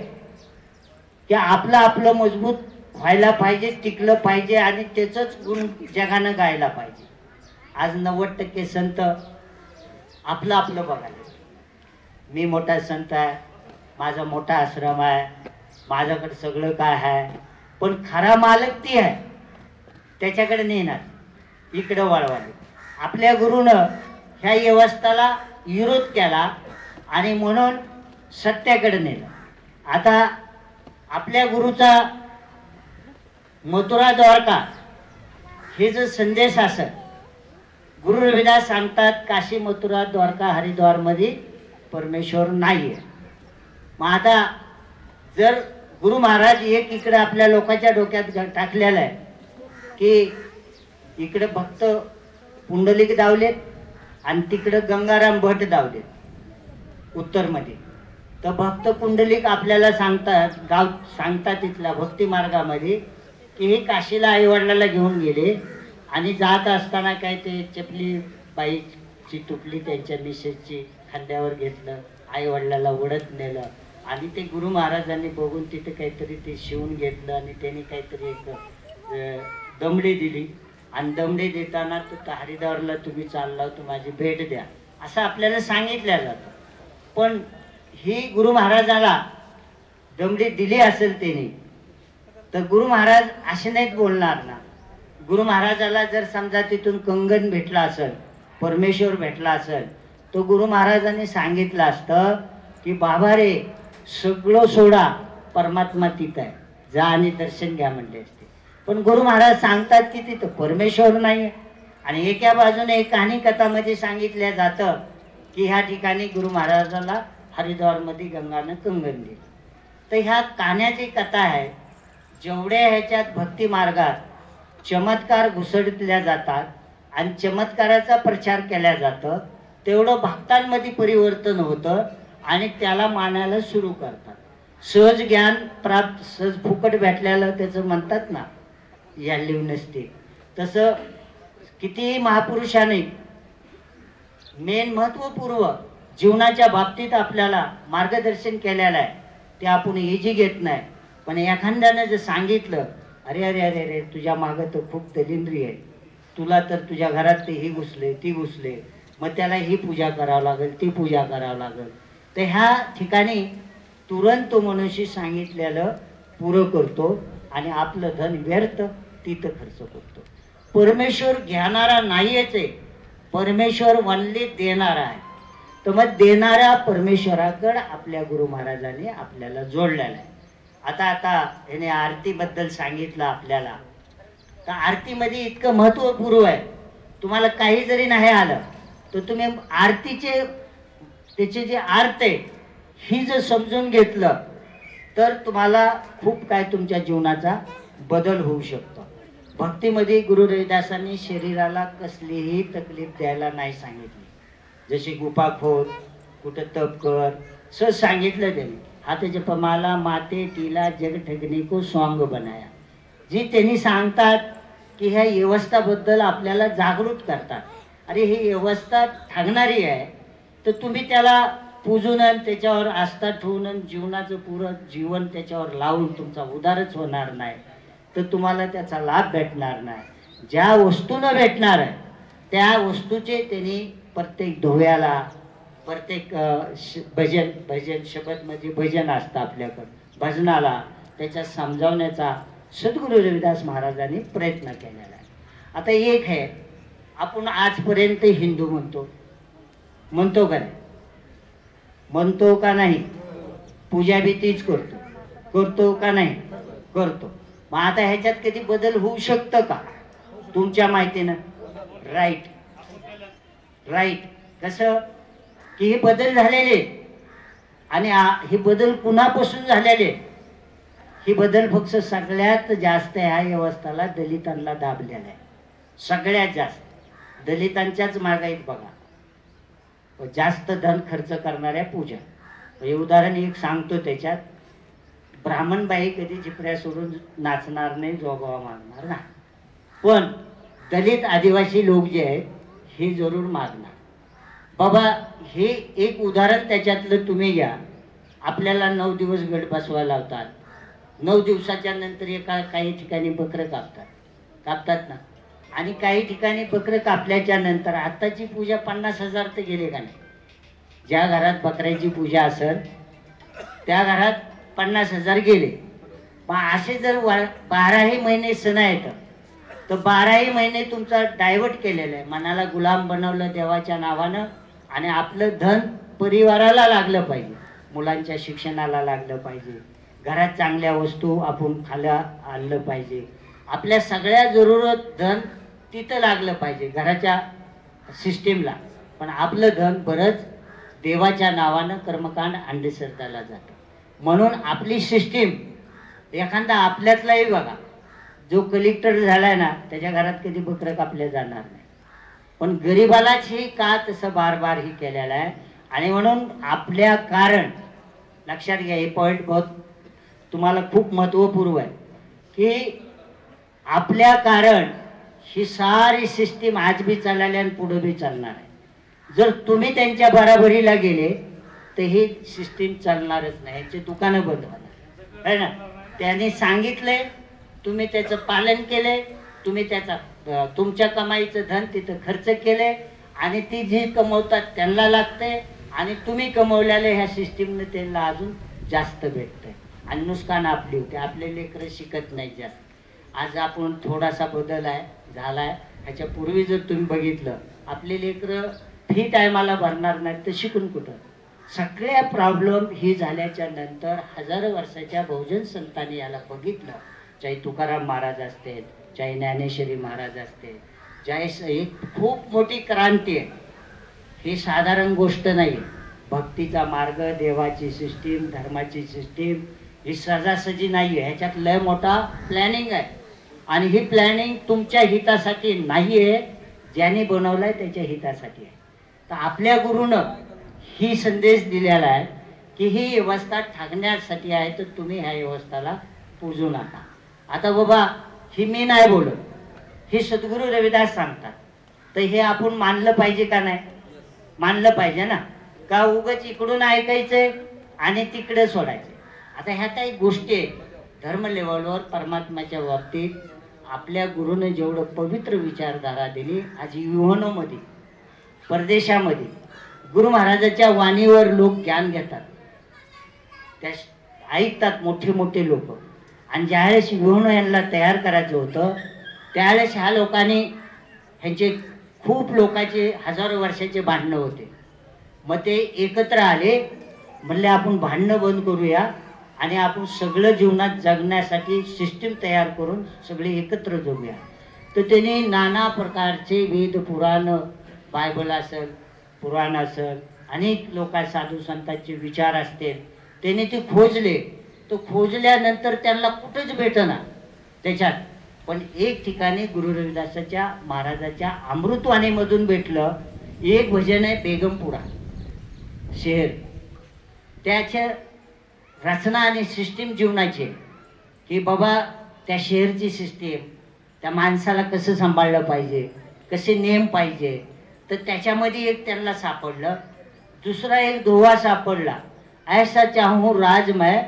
की आपलं मजबूत व्हायला पाहिजे, टिकलं पाहिजे आणि त्याचंच गुण जगानं गायला पाहिजे. आज 90% संत आपलं बघायला. मी मोठा संत आहे, माझा मोठा आश्रम आहे, माझ्याकडे सगळं काय आहे, पण खरा मालक ती आहे त्याच्याकडे नेणार, इकडं वळवाले. आपल्या गुरुनं ह्या व्यवस्थेला विरोध केला आणि म्हणून सत्याकडे नेलं. आता आपल्या गुरुचा मथुरा द्वारका हे जो संदेश असेल, गुरु रविदास सांगतात काशी मथुरा द्वारका हरिद्वार मध्ये परमेश्वर नाहीये. मग आता जर गुरु महाराज एक इकडे आपल्या लोकांच्या डोक्यात टाकलेलं आहे की इकडे भक्त पुंडलिक दावलेत आणि तिकडे गंगाराम भट दावलेत उत्तरमध्ये. तर भक्त पुंडलिक आपल्याला सांगतात तिथल्या भक्ती मार्गामध्ये की हे काशीला आईवडिलाला घेऊन गेले आणि जात असताना काय ते चपली बाईची तुपली त्यांच्या मिसेसची खांद्यावर घेतलं, आईवडिलाला ओढत नेलं आणि ते गुरु महाराजांनी बघून तिथे काहीतरी ते शिवून घेतलं आणि त्यांनी काहीतरी एक दमडी दिली आणि दमडी देताना तो हरिद्वारला तुम्ही चालला तर माझी भेट द्या असं आपल्याला सांगितलं जातं. पण ही गुरु महाराजाला दमडी दिली असेल त्यांनी तर गुरु महाराज असे नाहीत बोलणार ना. गुरु महाराजाला जर समजा तिथून कंगन भेटला असेल, परमेश्वर भेटला असेल, तो गुरु महाराजांनी सांगितलं असतं की बाबा रे सगळं सोडा, परमात्मा तिथं आहे, जा आणि दर्शन घ्या म्हणले असते. पण गुरु महाराज सांगतात की तिथं परमेश्वर नाही. आणि एका बाजूने एक कहाणी कथामध्ये सांगितल्या जातं की ह्या ठिकाणी गुरु महाराजाला हरिद्वारमध्ये गंगानं कंगन दिली. तर ह्या कहाण्याची कथा आहे. जेवढ्या ह्याच्यात भक्ती मार्गात चमत्कार घुसडल्या जातात आणि चमत्काराचा प्रचार केला जातं तेवढं भक्तांमध्ये परिवर्तन होतं आणि त्याला मानायला सुरू करतात. सहज ज्ञान प्राप्त, सहज फुकट भेटल्याला त्याचं म्हणतात ना व्हॅल्यू नसते. तसं कितीही महापुरुषाने मेन महत्वपूर्व जीवनाच्या बाबतीत आपल्याला मार्गदर्शन केलेलं आहे. ते आपण इजी घेत नाही. पण एखाद्यानं जर सांगितलं अरे अरे अरे अरे तुझ्या मागं तर खूप दलिंद्री आहे, तुला तर तुझ्या घरात ते ही घुसले ती घुसले, मग त्याला ही पूजा करावं लागेल ती पूजा करावं लागेल, तर ह्या ठिकाणी तुरंत तो मनुष्य सांगितलेलं पुरं करतो आणि आपलं धन व्यर्थ तिथं खर्च करतो. परमेश्वर घेणारा नाहीच आहे, परमेश्वर वनली देणारा आहे. तर मग देणाऱ्या परमेश्वराकडे आपल्या गुरु महाराजांनी आपल्याला जोडलेला आहे. आता याने आरतीबद्दल सांगितलं आपल्याला, तर आरतीमध्ये इतकं महत्त्वपूर्ण आहे. तुम्हाला काही जरी नाही आलं तर तुम्ही आरतीचे त्याचे जे अर्थ आहे ही जर समजून घेतलं तर तुम्हाला खूप काय तुमच्या जीवनाचा बदल होऊ शकतो. भक्तीमध्ये गुरु रविदासांनी शरीराला कसलीही तकलीफ द्यायला नाही सांगितली. जशी गुफा खोद, कुठं तप कर, सहज सांगितलं त्यांनी. हाथ जपमाला माते टीला जग ठगने को स्वांग बनाया. जी त्यांनी सांगतात की ह्या व्यवस्थाबद्दल आपल्याला जागृत करतात. अरे ही व्यवस्था ठगणारी आहे, तर तुम्ही त्याला पूजून त्याच्यावर आस्था ठेवून जीवनाचं पुरं जीवन त्याच्यावर लावून तुमचा उद्धारच होणार नाही, तर तुम्हाला त्याचा लाभ भेटणार नाही. ज्या वस्तूनं भेटणार आहे त्या वस्तूचे त्यांनी प्रत्येक धोव्याला, प्रत्येक भजन शब्दमध्ये भजन असतं आपल्याकडं, भजनाला त्याच्यात समजावण्याचा सद्गुरू रविदास महाराजांनी प्रयत्न केलेला आहे. आता एक आहे, आपण आजपर्यंत हिंदू म्हणतो का नाही? म्हणतो का नाही? पूजा बी तीच करतो का नाही? करतो. मग आता ह्याच्यात कधी बदल होऊ शकतं का तुमच्या माहितीनं? राईट. कसं की हे बदल झालेले आणि हे बदल कुणापासून झालेले? हे बदल फक्त सगळ्यात जास्त ह्या व्यवस्थाला दलितांना दाबलेला आहे. सगळ्यात जास्त दलितांच्याच मागाईत बघा, जास्त धन खर्च करणाऱ्या पूजा. हे उदाहरण एक सांगतो. त्याच्यात ब्राह्मण बाई कधी झिपऱ्या सोडून नाचणार नाही, जोगावा मागणार ना, पण दलित आदिवासी लोक जे आहेत हे जरूर मागणार. बाबा हे एक उदाहरण त्याच्यातलं तुम्ही घ्या. आपल्याला 9 दिवस गट बसवायला लावतात. 9 दिवसाच्या नंतर काही ठिकाणी बकरं कापतात ना, आणि काही ठिकाणी बकरं कापल्याच्या नंतर आताची पूजा 50,000 तर गेले का नाही? ज्या घरात बकऱ्याची पूजा असेल त्या घरात 50,000 गेले. मग असे जर 12ही महिने सण येतं तर 12ही महिने तुमचा डायव्हर्ट केलेला आहे. मनाला गुलाम बनवलं देवाच्या नावानं, आणि आपलं धन परिवाराला लागलं पाहिजे, मुलांच्या शिक्षणाला लागलं पाहिजे, घरात चांगल्या वस्तू आपण खायला आणलं पाहिजे, आपल्या सगळ्या जरूरत धन तिथं लागलं पाहिजे घराच्या सिस्टीमला. पण आपलं धन बरंच देवाच्या नावानं कर्मकांड अंधश्रद्धाला जातं. म्हणून आपली सिस्टीम, एखादा आपल्यातलाही बघा जो कलेक्टर झालाय ना त्याच्या घरात कधी बकरं कापल्या जाणार नाही, पण गरीबालाच ही का तसं बार ही केलेलं आहे. आणि म्हणून आपल्या कारण लक्षात घ्या, हे पॉईंट बहुत तुम्हाला खूप महत्त्वपूर्ण आहे की आपल्या कारण ही सारी सिस्टीम आज बी चालली आणि पुढे बी चालणार आहे. जर तुम्ही त्यांच्या बराबरीला गेले तर ही सिस्टीम चालणारच नाही, ह्याचे दुकानं बंद होणार आहे ना. त्यांनी सांगितले, तुम्ही त्याचं पालन केले, तुम्ही त्याचा तुमच्या कमाईचं धन तिथं खर्च केले, आणि ती जी कमवतात त्यांना लागते, आणि तुम्ही कमवलेले ह्या सिस्टीमने त्यांना अजून जास्त भेटतंय, आणि नुकसान आपली होते. आपले लेकरं शिकत नाही जास्त. आज आपण थोडासा बदल झालाय. ह्याच्या पूर्वी जर तुम्ही बघितलं, आपले लेकरं फी टायमाला भरणार नाहीत तर शिकून कुठं? सगळ्या प्रॉब्लेम ही झाल्याच्या नंतर हजारो वर्षाच्या बहुजन संतांनी याला बघितलं. चाहे तुकाराम महाराज असते, चाहे ज्ञानेश्वरी महाराज असते, चाहे एक खूप मोठी क्रांती आहे. ही साधारण गोष्ट नाही. भक्तीचा मार्ग, देवाची सिस्टीम, धर्माची सिस्टीम ही सहजासहजी नाही आहे. ह्याच्यात लय मोठा प्लॅनिंग आहे, आणि ही प्लॅनिंग तुमच्या हितासाठी नाही आहे, ज्याने बनवलाय त्याच्या हितासाठी आहे. तर आपल्या गुरुनं ही संदेश दिलेला आहे की ही व्यवस्था ठाकण्यासाठी आहे, तर तुम्ही ह्या व्यवस्थाला पूजू नका. आता बाबा ही मी नाही बोलत, ही सद्गुरू रविदास सांगतात, तर हे आपण मानलं पाहिजे का नाही? मानलं पाहिजे ना. का उगाच इकडून ऐकायचंय आणि तिकडे सोडायचं? आता ह्या काही गोष्टी आहेत धर्म लेवलवर परमात्म्याच्या बाबतीत आपल्या गुरुने जेवढं पवित्र विचारधारा दिली, आज युएनओमध्ये परदेशामध्ये गुरु महाराजाच्या वाणीवर लोक ज्ञान घेतात, त्या ऐकतात मोठे मोठे लोक. आणि ज्यावेळेस युएनओ यांना तयार करायचं होतं त्यावेळेस ह्या लोकांनी ह्यांचे खूप लोकांचे हजारो वर्षाचे भांडणं होते. मग ते एकत्र आले, म्हणले आपण भांडणं बंद करूया आणि आपण सगळं जीवनात जगण्यासाठी सिस्टीम तयार करून सगळे एकत्र जगूया. तर त्यांनी नाना प्रकारचे वेद पुराण, बायबल असेल, पुराण असेल, अनेक लोका साधू संतांचे विचार असतील, त्यांनी ते खोजले. तो खोजल्यानंतर त्यांना कुठंच भेटना त्याच्यात, पण एक ठिकाणी गुरु रविदासाच्या महाराजाच्या अमृतवाणीमधून भेटलं. एक भजन आहे बेगमपुरा शहर, त्याच्या रचना आणि सिस्टीम जीवनाची, की बाबा त्या शहरची सिस्टीम, त्या माणसाला कसं सांभाळलं पाहिजे, कसे नियम पाहिजे. तर त्याच्यामध्ये एक त्यांना सापडलं. दुसरा एक दोहा सापडला, ऐसा चाहूं राज मैं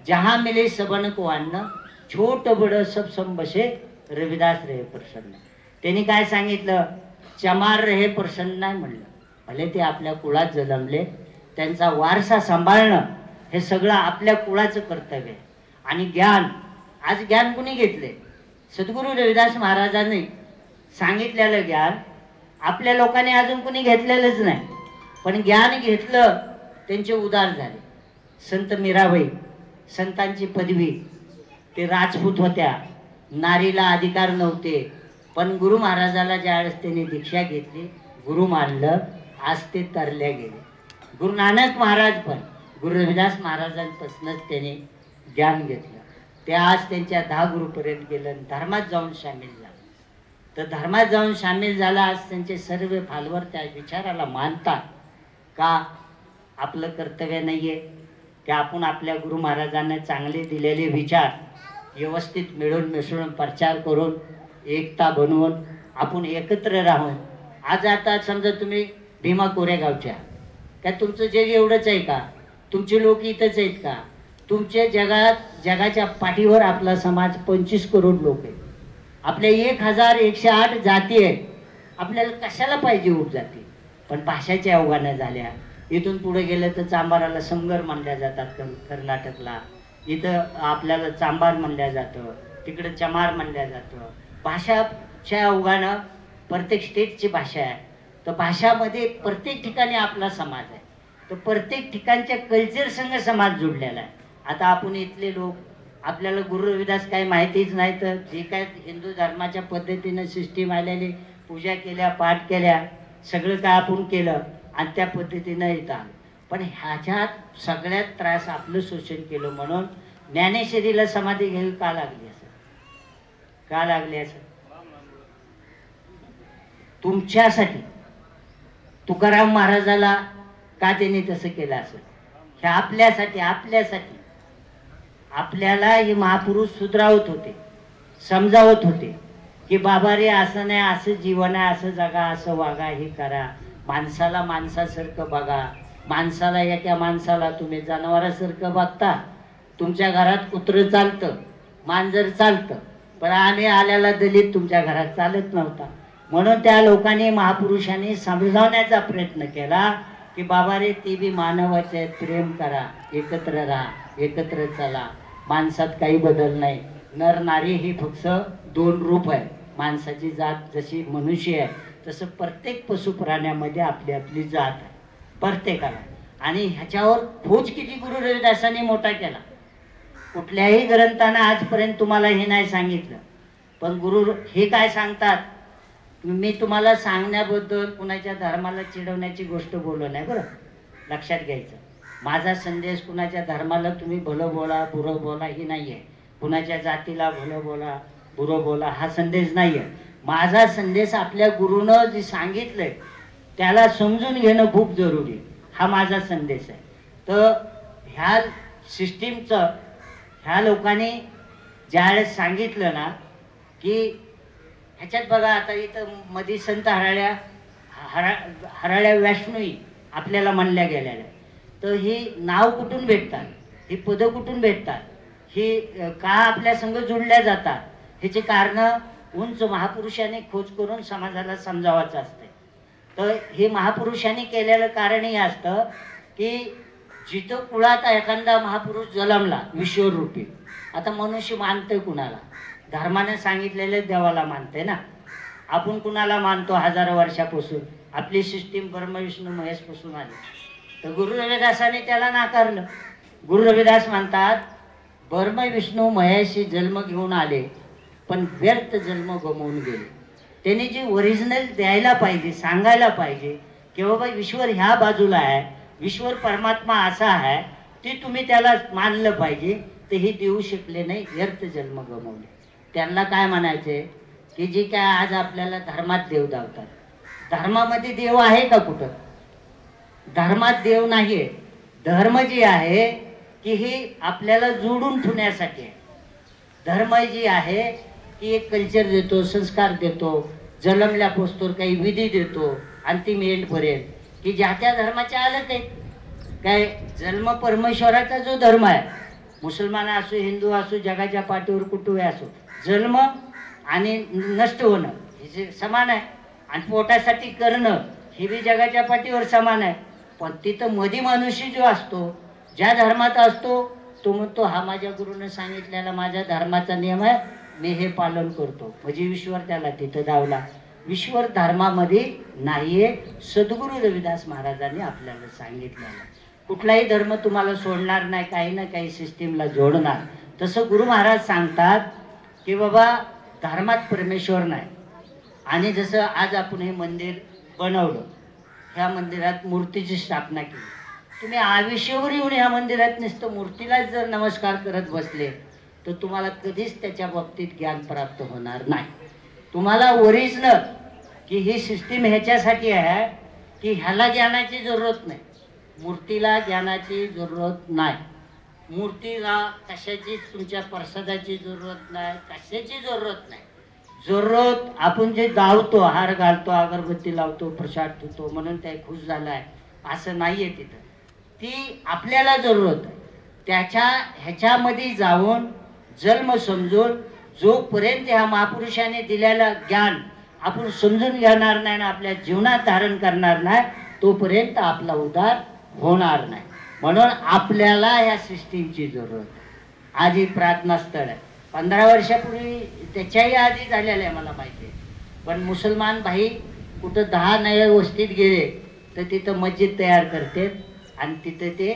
जहाँ मिले सबन को अन्न, छोट बड सब संबसे रविदास रहे प्रसन्न. त्यांनी काय सांगितलं, चमार रहे प्रसन्न नाही म्हणलं. भले ते आपल्या कुळात जन्मले, त्यांचा वारसा सांभाळणं हे सगळं आपल्या कुळाचं कर्तव्य आहे. आणि ज्ञान, आज ज्ञान कुणी घेतले? सद्गुरू रविदास महाराजांनी सांगितलेलं ज्ञान आपल्या लोकांनी अजून कुणी घेतलेलंच नाही. पण ज्ञान घेतलं, त्यांचे उद्धार झाले. संत मीराबाई, संतांची पदवी, ते राजपूत होत्या, नारीला अधिकार नव्हते, पण गुरु महाराजाला ज्यावेळेस त्यांनी दीक्षा घेतली, गुरु मानलं, आज ते तरल्या गेले. गुरु नानक महाराज पण गुरु रविदास महाराजांपासूनच त्यांनी ज्ञान घेतलं. ते आज त्यांच्या 10 गुरुपर्यंत गेलं, धर्मात जाऊन सामील झालं. तर धर्मात जाऊन सामील झाला, आज त्यांचे सर्व फालवर त्या विचाराला मानतात. का? आपलं कर्तव्य नाही आहे की आपण आपल्या गुरु महाराजांना चांगले दिलेले विचार व्यवस्थित मिळून मिसळून प्रचार करून एकता बनवून आपण एकत्र राहून. आज आता समजा तुम्ही भीमा कोरेगावच्या, काय तुमचं जग एवढंच आहे का? तुमचे लोक इथंच आहेत का? तुमच्या जगाच्या पाठीवर आपला समाज 25 करोड लोक आहेत. आपल्या 1108 जाती आहेत. आपल्याला कशाला पाहिजे उपजाती? पण भाषाच्या अवघानं झाल्या. इथून पुढे गेलं तर चांबाराला संगर म्हणल्या जातात कर्नाटकला, इथं आपल्याला चांबार म्हणल्या जातं, तिकडे चमार म्हणल्या जातं. भाषाच्या अवघानं प्रत्येक स्टेटची भाषा आहे. तर भाषामध्ये प्रत्येक ठिकाणी आपला समाज आहे. तर प्रत्येक ठिकाणच्या कल्चर संग समाज जुडलेला आहे. आता आपण इथले लोक, आपल्याला गुरु रविदास काही माहितीच नाही, तर जे काय हिंदू धर्माच्या पद्धतीनं सिस्टीम आलेली, पूजा केल्या, पाठ केल्या, सगळं काय आपण केलं आणि त्या पद्धतीनं इथं आलं. पण ह्याच्यात सगळ्यात त्रास आपलं शोषण केलं म्हणून ज्ञानेश्वरीला समाधी घ्यावी का लागली असं? का लागली असं? तुमच्यासाठी. तुकाराम महाराजाला का त्यांनी तसं केलं असं? हे आपल्यासाठी. आपल्याला हे महापुरुष सुधरावत होते, समजावत होते की बाबा रे असं नाही, असं जीवन आहे, असं जगा, असं वागा, हे करा, माणसाला माणसासारखं बघा. माणसाला, एका माणसाला तुम्ही जनावरासारखं बघता. तुमच्या घरात कुत्रं चालतं, मांजर चालतं, पण आम्ही आल्याला दलित तुमच्या घरात चालत नव्हता. म्हणून त्या लोकांनी, महापुरुषांनी समजावण्याचा प्रयत्न केला की बाबा रे ते बी मानवाचे आहेत, प्रेम करा, एकत्र राहा, एकत्र चला. माणसात काही बदल नाही. नर नारी ही फक्त 2 रूप आहे. माणसाची जात जशी मनुष्य आहे तसं प्रत्येक पशुप्राण्यामध्ये आपली आपली जात आहे प्रत्येकाला. आणि ह्याच्यावर खोज किती गुरु रविदासांनी मोठा केला. कुठल्याही ग्रंथानं आजपर्यंत तुम्हाला हे नाही सांगितलं. पण गुरु हे काय सांगतात, मी तुम्हाला सांगण्याबद्दल कुणाच्या धर्माला चिडवण्याची गोष्ट बोललो नाही, बरं लक्षात घ्यायचं. माझा संदेश कुणाच्या धर्माला तुम्ही भलं बोला, बुरं बोला ही नाही आहे. कुणाच्या जातीला भलं बोला, बुरं बोला हा संदेश नाही आहे. माझा संदेश आपल्या गुरुनं जे सांगितलंय त्याला समजून घेणं खूप जरुरी आहे. हा माझा संदेश आहे. तर ह्या सिस्टीमचं ह्या लोकांनी ज्यावेळेस सांगितलं ना की ह्याच्यात बघा, आता इथं मध्ये संत हराळ्या वैष्णवी आपल्याला म्हणल्या गेलेल्या. तर हे नाव कुठून भेटतात? ही पदं कुठून भेटतात, ही का आपल्या संघ जोडल्या जातात, ह्याचे कारण उंच महापुरुषांनी खोज करून समाजाला समजावायचं असते. तर हे महापुरुषांनी केलेलं कारण हे असतं की जिथं कुळात एखादा महापुरुष जन्मला विश्वरूपी, आता मनुष्य मानतोय कुणाला, धर्माने सांगितलेले देवाला मानते ना. आपण कुणाला मानतो हजारो वर्षापासून, आपली सिस्टीम ब्रह्म विष्णू महेश पासून आली. तर गुरु रविदासाने त्याला नाकारलं. गुरु रविदास म्हणतात ब्रह्म विष्णू महेश जन्म घेऊन आले पण व्यर्थ जन्म गमवून गेले. त्यांनी जे ओरिजिनल द्यायला पाहिजे, सांगायला पाहिजे की बाबा ईश्वर ह्या बाजूला आहे, ईश्वर परमात्मा असा आहे, ते तुम्ही त्याला मानलं पाहिजे. ते हे देऊ शकले नाही, व्यर्थ जन्म गमवले. त्यांना काय म्हणायचे की जे काय आज आपल्याला धर्मात देव दावतात, धर्मामध्ये देव आहे का कुठं? धर्मात देव नाहीये. धर्म जे आहे की हे आपल्याला जोडून ठेवण्यासाठी आहे. धर्म जी आहे की एक कल्चर देतो, संस्कार देतो, जन्मल्या पोस्तोर काही विधी देतो, अंतिम एंडपर्यंत की ज्या त्या धर्माच्या आलंच आहे. काय जन्म परमेश्वराचा जो धर्म आहे, मुसलमान असो, हिंदू असो, जगाच्या पाठीवर कुठे असो, जन्म आणि नष्ट होणं हे जे समान आहे. आणि पोटासाठी करणं हे बी जगाच्या पाठीवर समान आहे. पण तिथं मधी मनुष्य जो असतो, ज्या धर्मात असतो, तो म्हणतो हा माझ्या गुरुने सांगितलेला माझ्या धर्माचा नियम आहे, मी हे पालन करतो. म्हणजे ईश्वर त्याला तिथं धावला. ईश्वर धर्मामध्ये नाहीये. सद्गुरू रविदास महाराजांनी आपल्याला सांगितलेलं कुठलाही धर्म तुम्हाला सोडणार नाही, काही ना काही सिस्टीमला जोडणार. तसं गुरु महाराज सांगतात की बाबा धर्मात परमेश्वर नाही. आणि जसं आज आपण हे मंदिर बनवलं, ह्या मंदिरात मूर्तीची स्थापना केली. तुम्ही आयुष्यभर येऊन ह्या मंदिरात नुसतं मूर्तीलाच जर नमस्कार करत बसले तर तुम्हाला कधीच त्याच्या बाबतीत ज्ञान प्राप्त होणार नाही. तुम्हाला ओरिजिनल की ही सिस्टीम ह्याच्यासाठी आहे की ह्याला ज्ञानाची जरूरत नाही, मूर्तीला ज्ञानाची जरूरत नाही, मूर्तीला कशाचीच तुमच्या प्रसादाची जरूरत नाही, कशाची जरूरत नाही. जरूरत आपण जे दावतो, हार घालतो, अगरबत्ती लावतो, प्रसाद ठेवतो म्हणून ते खुश झाला आहे असं नाही आहे. तिथं ती आपल्याला जरूरत आहे. त्याच्या ह्याच्यामध्ये जाऊन जन्म समजून जोपर्यंत ह्या महापुरुषाने दिलेलं ज्ञान आपण समजून घेणार नाही ना आपल्या जीवनात धारण करणार नाही, तोपर्यंत आपला उद्धार होणार नाही. म्हणून आपल्याला ह्या सिस्टीमची जरूरत आहे. आज ही प्रार्थना स्थळ आहे. 15 वर्षापूर्वी त्याच्याही आधी झालेलं आहे मला माहिती आहे. पण मुसलमान भाई कुठं 10 नव्या वस्तीत गेले तर तिथं मस्जिद तयार करते आणि तिथं ते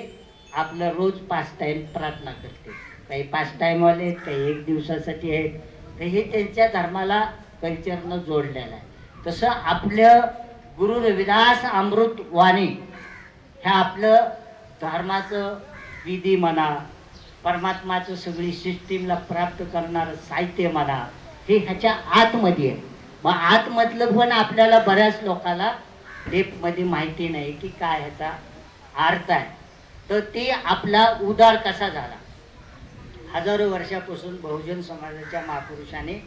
आपलं रोज 5 टाईम प्रार्थना करते. काही 5 टाईमवाले आहेत, काही 1 दिवसासाठी आहेत. तर हे त्यांच्या धर्माला कल्चरनं जोडलेलं आहे. तसं आपलं गुरु रविदास अमृत वाणी ह्या आपलं धर्माचं विधी म्हणा, परमात्माचं सगळी सिस्टीमला प्राप्त करणारं साहित्य म्हणा, हे ह्याच्या आतमध्ये आहे. मग आतमधलं पण आपल्याला बऱ्याच लोकांना डेपमध्ये माहिती नाही की काय ह्याचा अर्थ आहे. तर ते आपला उद्धार कसा झाला, हजारो वर्षापासून बहुजन समाजाच्या महापुरुषाने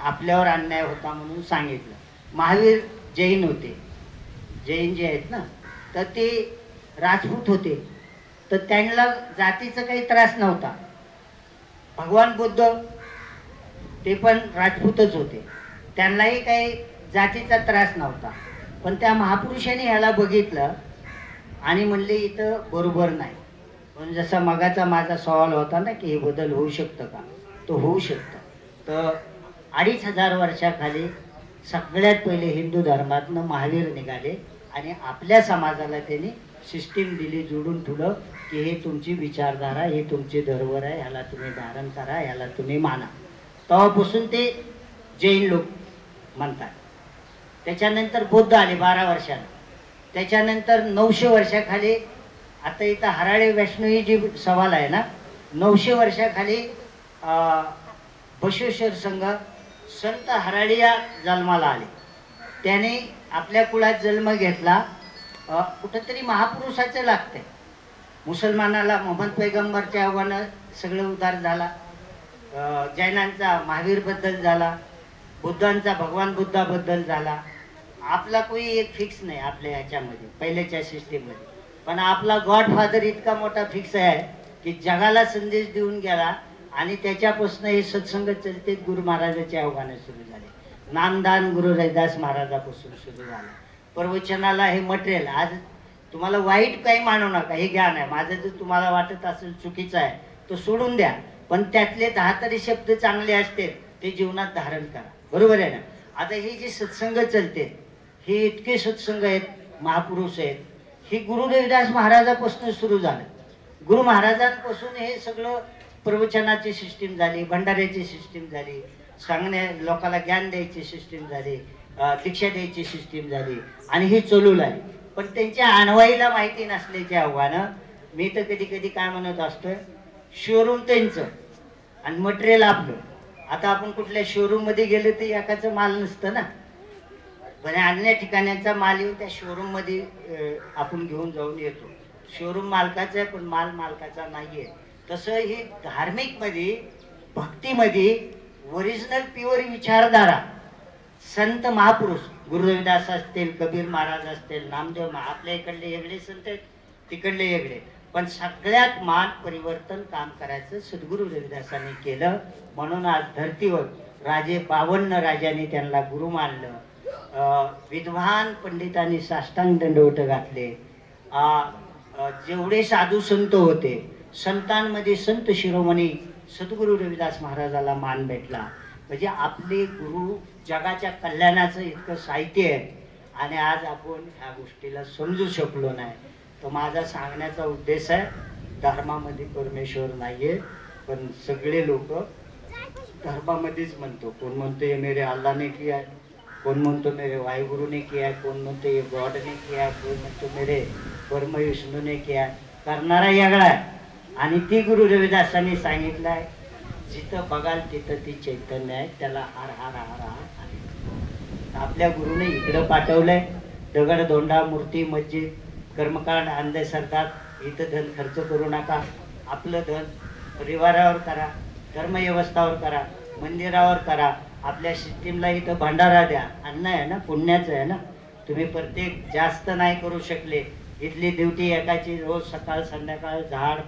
आपल्यावर अन्याय होता म्हणून सांगितलं. महावीर जैन होते, जैन जे आहेत ना, तर ते राजपूत होते. तर त्यांना जातीचा काही त्रास नव्हता. भगवान बुद्ध ते पण राजपूतच होते, त्यांनाही काही जातीचा त्रास नव्हता. पण त्या महापुरुषांनी ह्याला बघितलं आणि म्हणले इथं बरोबर नाही. पण जसा मगाचा माझा सवाल होता ना की हे बदल होऊ शकतं का, तो होऊ शकतं. तर 2500 वर्षाखाली सगळ्यात पहिले हिंदू धर्मातनं महावीर निघाले आणि आपल्या समाजाला त्यांनी सिस्टीम दिली, जोडून ठेवलं की हे तुमची विचारधारा, हे तुमची धरोहर आहे, ह्याला तुम्ही धारण करा, ह्याला तुम्ही माना. तेव्हापासून ते जैन लोक म्हणतात. त्याच्यानंतर बुद्ध आले 12 वर्षांना. त्याच्यानंतर 900 वर्षाखाली आता इथं हराळे वैष्णवी जी सवाल आहे ना, 900 वर्षाखाली बसवेश्वर संघ संत हराळीया जन्माला आले. त्याने आपल्या कुळात जन्म घेतला. कुठंतरी महापुरुषाचं लागतंय. मुसलमानाला मोहम्मद पैगंबरच्या आव्हानं सगळं उद्धार झाला, जैनांचा महावीरबद्दल झाला, बुद्धांचा भगवान बुद्धाबद्दल झाला. आपला कोणी एक फिक्स नाही आपल्या ह्याच्यामध्ये पहिल्याच्या सिस्टीममध्ये. पण आपला गॉडफादर इतका मोठा फिक्स आहे की जगाला संदेश देऊन गेला आणि त्याच्यापासून हे सत्संग चलते गुरु महाराजाचे आव्हानं सुरू झाले. नामदान गुरु रविदास महाराजापासून सुरू झालं. प्रवचनाला हे मटेरियल आज तुम्हाला वाईट काही मानू नका, हे ज्ञान आहे माझं. जर तुम्हाला वाटत असेल चुकीचं आहे तो सोडून द्या, पण त्यातले 10 तरी शब्द चांगले असते ते जीवनात धारण करा. बरोबर आहे ना. आता हे जे सत्संग चलते हे इतके सत्संग आहेत, महापुरुष आहेत, हे गुरु रविदास महाराजापासून सुरू झालं. गुरु महाराजांपासून हे सगळं प्रवचनाची सिस्टीम झाली, भंडाऱ्याची सिस्टीम झाली, सांगण्या लोकांना ज्ञान द्यायची सिस्टीम झाली, दीक्षा द्यायची सिस्टीम झाली आणि ही चालू लागली. पण त्यांच्या आणवाईला माहिती नसल्याची आव्हानं. मी तर कधी कधी काय म्हणत असतोय, शोरूम त्यांचं आणि मटेरियल आपलं. आता आपण कुठल्या शोरूम मध्ये गेलो तर एकाचं माल नसतं ना, पण अन्य ठिकाणांचा माल येऊन त्या शोरूम मध्ये आपण घेऊन जाऊन येतो. शोरूम मालकाचा आहे पण माल मालकाचा नाहीये. तसं ही धार्मिक मध्ये भक्तीमध्ये ओरिजिनल प्युअर विचारधारा संत महापुरुष गुरु रविदास असतील, कबीर महाराज असतील, नामदेव आपल्या इकडले वेगळे संत आहेत, तिकडले वेगळे, पण सगळ्यात मान परिवर्तन काम करायचं सद्गुरु रविदासांनी केलं. म्हणून आज धर्तीवर राजे 52 राजांनी त्यांना गुरु मानलं. विद्वान पंडितांनी साष्टांग दंडवट घातले. जेवढे साधू संत होते संतांमध्ये संत शिरोमणी सद्गुरु रविदास महाराजाला मान भेटला. म्हणजे आपले गुरु जगाच्या कल्याणाचं इतकं साहित्य आहे आणि आज आपण ह्या गोष्टीला समजू शकलो नाही. तर माझा सांगण्याचा उद्देश आहे, धर्मामध्ये परमेश्वर नाहीये, पण सगळे लोक धर्मामध्येच म्हणतो. कोण म्हणतो ये मेरे अल्लाह ने किया है, कोण म्हणतो मेरे वाहिगुरु ने किया है, कोण म्हणतो ये गॉड ने किया है, कोण म्हणतो मेरे परम विष्णू ने किया है. करणारा वेगळा आहे. आणि ती गुरु रविदासांनी सांगितलं आहे, जिथं बघाल तिथं ती चैतन्य आहे, त्याला हार हार हार हार. आपल्या गुरुने इकडं पाठवलंय, दगड धोंडा मूर्ती मस्जिद कर्मकांड अंधश्रद्धा इथं धन खर्च करू नका. आपलं धन परिवारावर करा, धर्मव्यवस्थावर करा, मंदिरावर करा. आपल्या सिस्टीमला इथं भंडारा द्या. अन्न आहे ना, पुण्याचं आहे ना. तुम्ही प्रत्येक जास्त नाही करू शकले, इथली ड्युटी एकाची रोज सकाळ संध्याकाळ झाड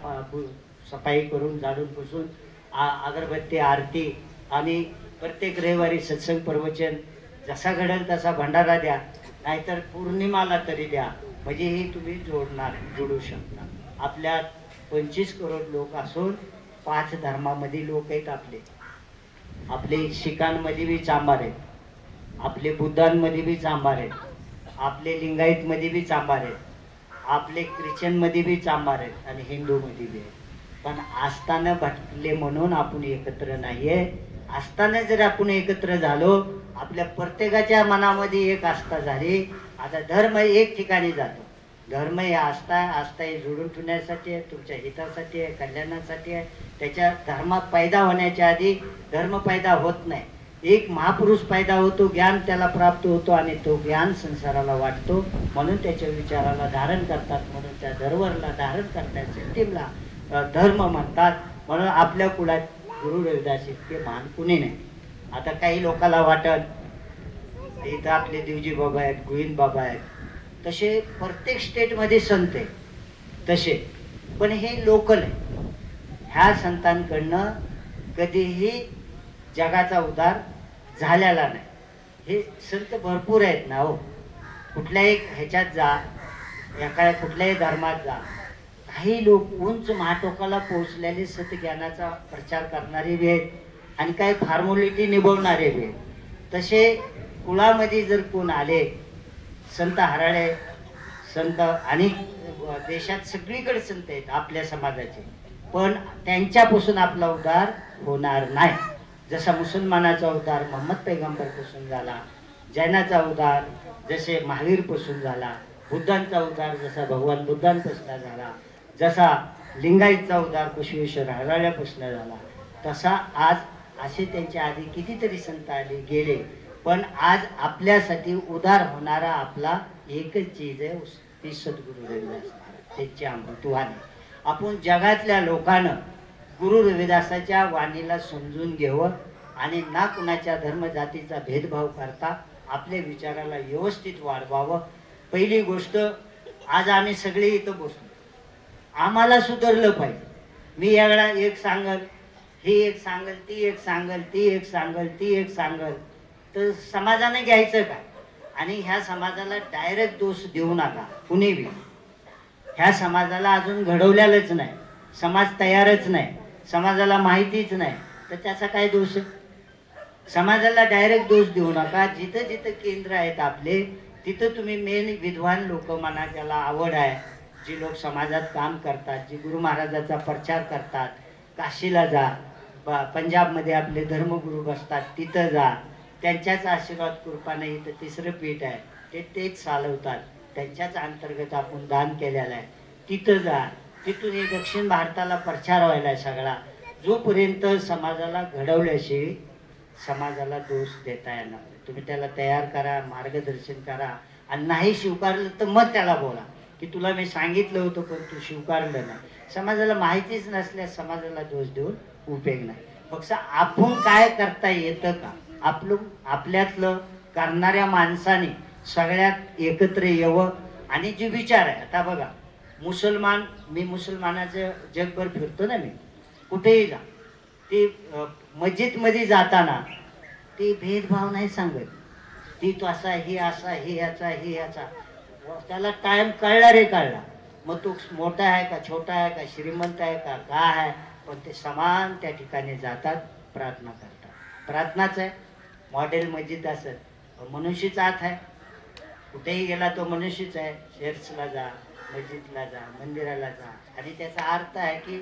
सफाई करून झाडून पुसून अगरबत्ती आरती आणि प्रत्येक रविवारी सत्संग प्रवचन जसा घडेल तसा भंडारा द्या, नाहीतर पौर्णिमाला तरी द्या. म्हणजे ही तुम्ही जोडू शकता. आपल्या 25 करोड लोक असून 5 धर्मामध्ये लोक आहेत. आपले शिखांमध्ये बी चांभार आहेत, आपले बुद्धांमध्ये बी चांभार आहेत, आपले लिंगायत मध्ये बी चांभार आहेत, आपले ख्रिश्चन मध्ये बी चांभार आहेत आणि हिंदू मध्ये बी आहेत. पण आस्थानं भटकले म्हणून आपण एकत्र नाहीये. असताना जर आपण एकत्र झालो, आपल्या प्रत्येकाच्या मनामध्ये एक आस्था झाली. आता धर्म एक ठिकाणी जातो. धर्म हे आस्था हे जोडून ठेवण्यासाठी आहे, तुमच्या हितासाठी आहे, कल्याणासाठी आहे. त्याच्या धर्मात पैदा होण्याच्या आधी धर्म पैदा होत नाही. एक महापुरुष पैदा होतो, ज्ञान त्याला प्राप्त होतो आणि तो ज्ञान संसाराला वाटतो. म्हणून त्याच्या विचाराला धारण करतात, म्हणून त्या धर्माला धारण करतात, सिस्टीमला धर्म म्हणतात. म्हणून आपल्या कुळात गुरु रविदास इतके महान कुणी नाही. आता काही लोकांना वाटत इथं आपले देवजी बाबा आहेत, गोविंद बाबा आहेत, तसे प्रत्येक स्टेटमध्ये संत आहे तसे, पण हे लोकल आहे. ह्या संतांकडनं कधीही जगाचा उद्धार झालेला नाही. हे संत भरपूर आहेत ना हो. कुठल्याही ह्याच्यात जा, कुठल्याही धर्मात जा, काही लोक उंच महाटोकाला पोहोचलेले सतज्ञानाचा प्रचार करणारे बी आहेत आणि काही फॉर्मॅलिटी निभवणारे बी आहेत. तसे कुळामध्ये जर कोण आले, संत हराळे संत आणि देशात सगळीकडे संत आहेत आपल्या समाजाचे, पण त्यांच्यापासून आपला उद्धार होणार नाही. जसा मुसलमानाचा उद्धार मोहम्मद पैगंबरपासून झाला, जैनाचा उद्धार जसे महावीरपासून झाला, बुद्धांचा उद्धार जसा भगवान बुद्धांपासून झाला, जसा लिंगायतचा उद्धार बसवेश्वर हराळ्यापासून झाला, तसा आज असे त्यांच्या आधी कितीतरी संत आले गेले. पण आज आपल्यासाठी उद्धार होणारा आपला एकच चीज आहे, ती सद्गुरु रविदास महाराज, त्यांची अमृतवाणी. आपण जगातल्या लोकांना गुरु रविदासाच्या वाणीला समजून घ्यावं आणि ना कुणाच्या धर्म जातीचा भेदभाव करता आपल्या विचाराला व्यवस्थित वाढवावं. पहिली गोष्ट, आज आम्ही सगळे इथं बसलो, आम्हाला सुधारलं पाहिजे. मी यावेळा एक सांगल, ही एक सांगल, ती एक सांगल, ती एक सांगल, ती एक सांगल, तर समाजाने घ्यायचं का? आणि ह्या समाजाला डायरेक्ट दोष देऊ नका कुणी बी. ह्या समाजाला अजून घडवलेलंच नाही, समाज तयारच नाही, समाजाला माहितीच नाही, तर त्याचा काय दोष आहे? समाजाला डायरेक्ट दोष देऊ नका. जिथं जिथं केंद्र आहेत आपले, तिथं तुम्ही मेन विद्वान लोक म्हणा, ज्याला आवड आहे, जी लोक समाजात काम करतात, जी गुरु महाराजाचा प्रचार करतात, काशीला जा, पंजाबमध्ये आपले धर्मगुरू बसतात तिथं जा, त्यांच्याच आशीर्वाद कृपाने इथं तिसरं पीठ आहे, तेच चालवतात, त्यांच्याच अंतर्गत आपण दान केलेलं आहे, तिथं जा. तिथून हे दक्षिण भारताला प्रचार व्हायला आहे सगळा. जोपर्यंत समाजाला घडवल्याशिवाय समाजाला दोष देता येणार नाही. तुम्ही त्याला तयार करा, मार्गदर्शन करा, आणि नाही स्वीकारलं तर मग त्याला बोला की तुला मी सांगितलं होतं पण तू स्वीकारलं नाही. समाजाला माहितीच नसल्यास समाजाला दोष देऊन उपयोग नाही. फक्त आपण काय करता येतं का, आपल्यातलं करणाऱ्या माणसाने सगळ्यात एकत्र यावं. आणि जे विचार आहे, आता बघा मुसलमान, मी मुसलमानाचं जगभर फिरतो ना, मी कुठेही जा, ते मस्जिदमध्ये जाताना ते भेदभाव नाही सांगत, ती तो असा, ही असा, ही याचा, ही याचा. त्याला टाइम कळला रे, कळला. मग तो मोठा आहे का, छोटा आहे का, श्रीमंत आहे का, काय आहे, पण ते समान त्या ठिकाणी जातात, प्रार्थना करतात. प्रार्थनाच आहे. मॉडेल मस्जिद असत, मनुष्यच आत आहे, कुठेही गेला तो मनुष्यच आहे. चर्चला जा, मस्जिदला जा, मंदिराला जा, आणि त्याचा अर्थ आहे की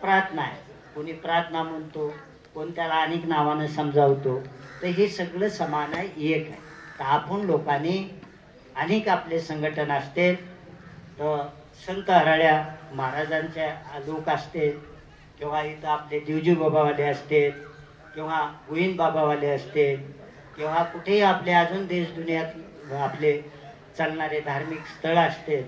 प्रार्थना आहे. कोणी प्रार्थना म्हणतो, कोण त्याला अनेक नावानं समजावतो, तर हे सगळं समान आहे, एक आहे. तर आपण लोकांनी अनेक आपले संघटन असते, तर संत हराळ्या महाराजांच्या लोक असते, किंवा इथं आपले देवजी बाबावाले असते, किंवा गोविंद बाबावाले असते, किंवा कुठेही आपले अजून देश दुनियात आपले चालणारे धार्मिक स्थळ असते,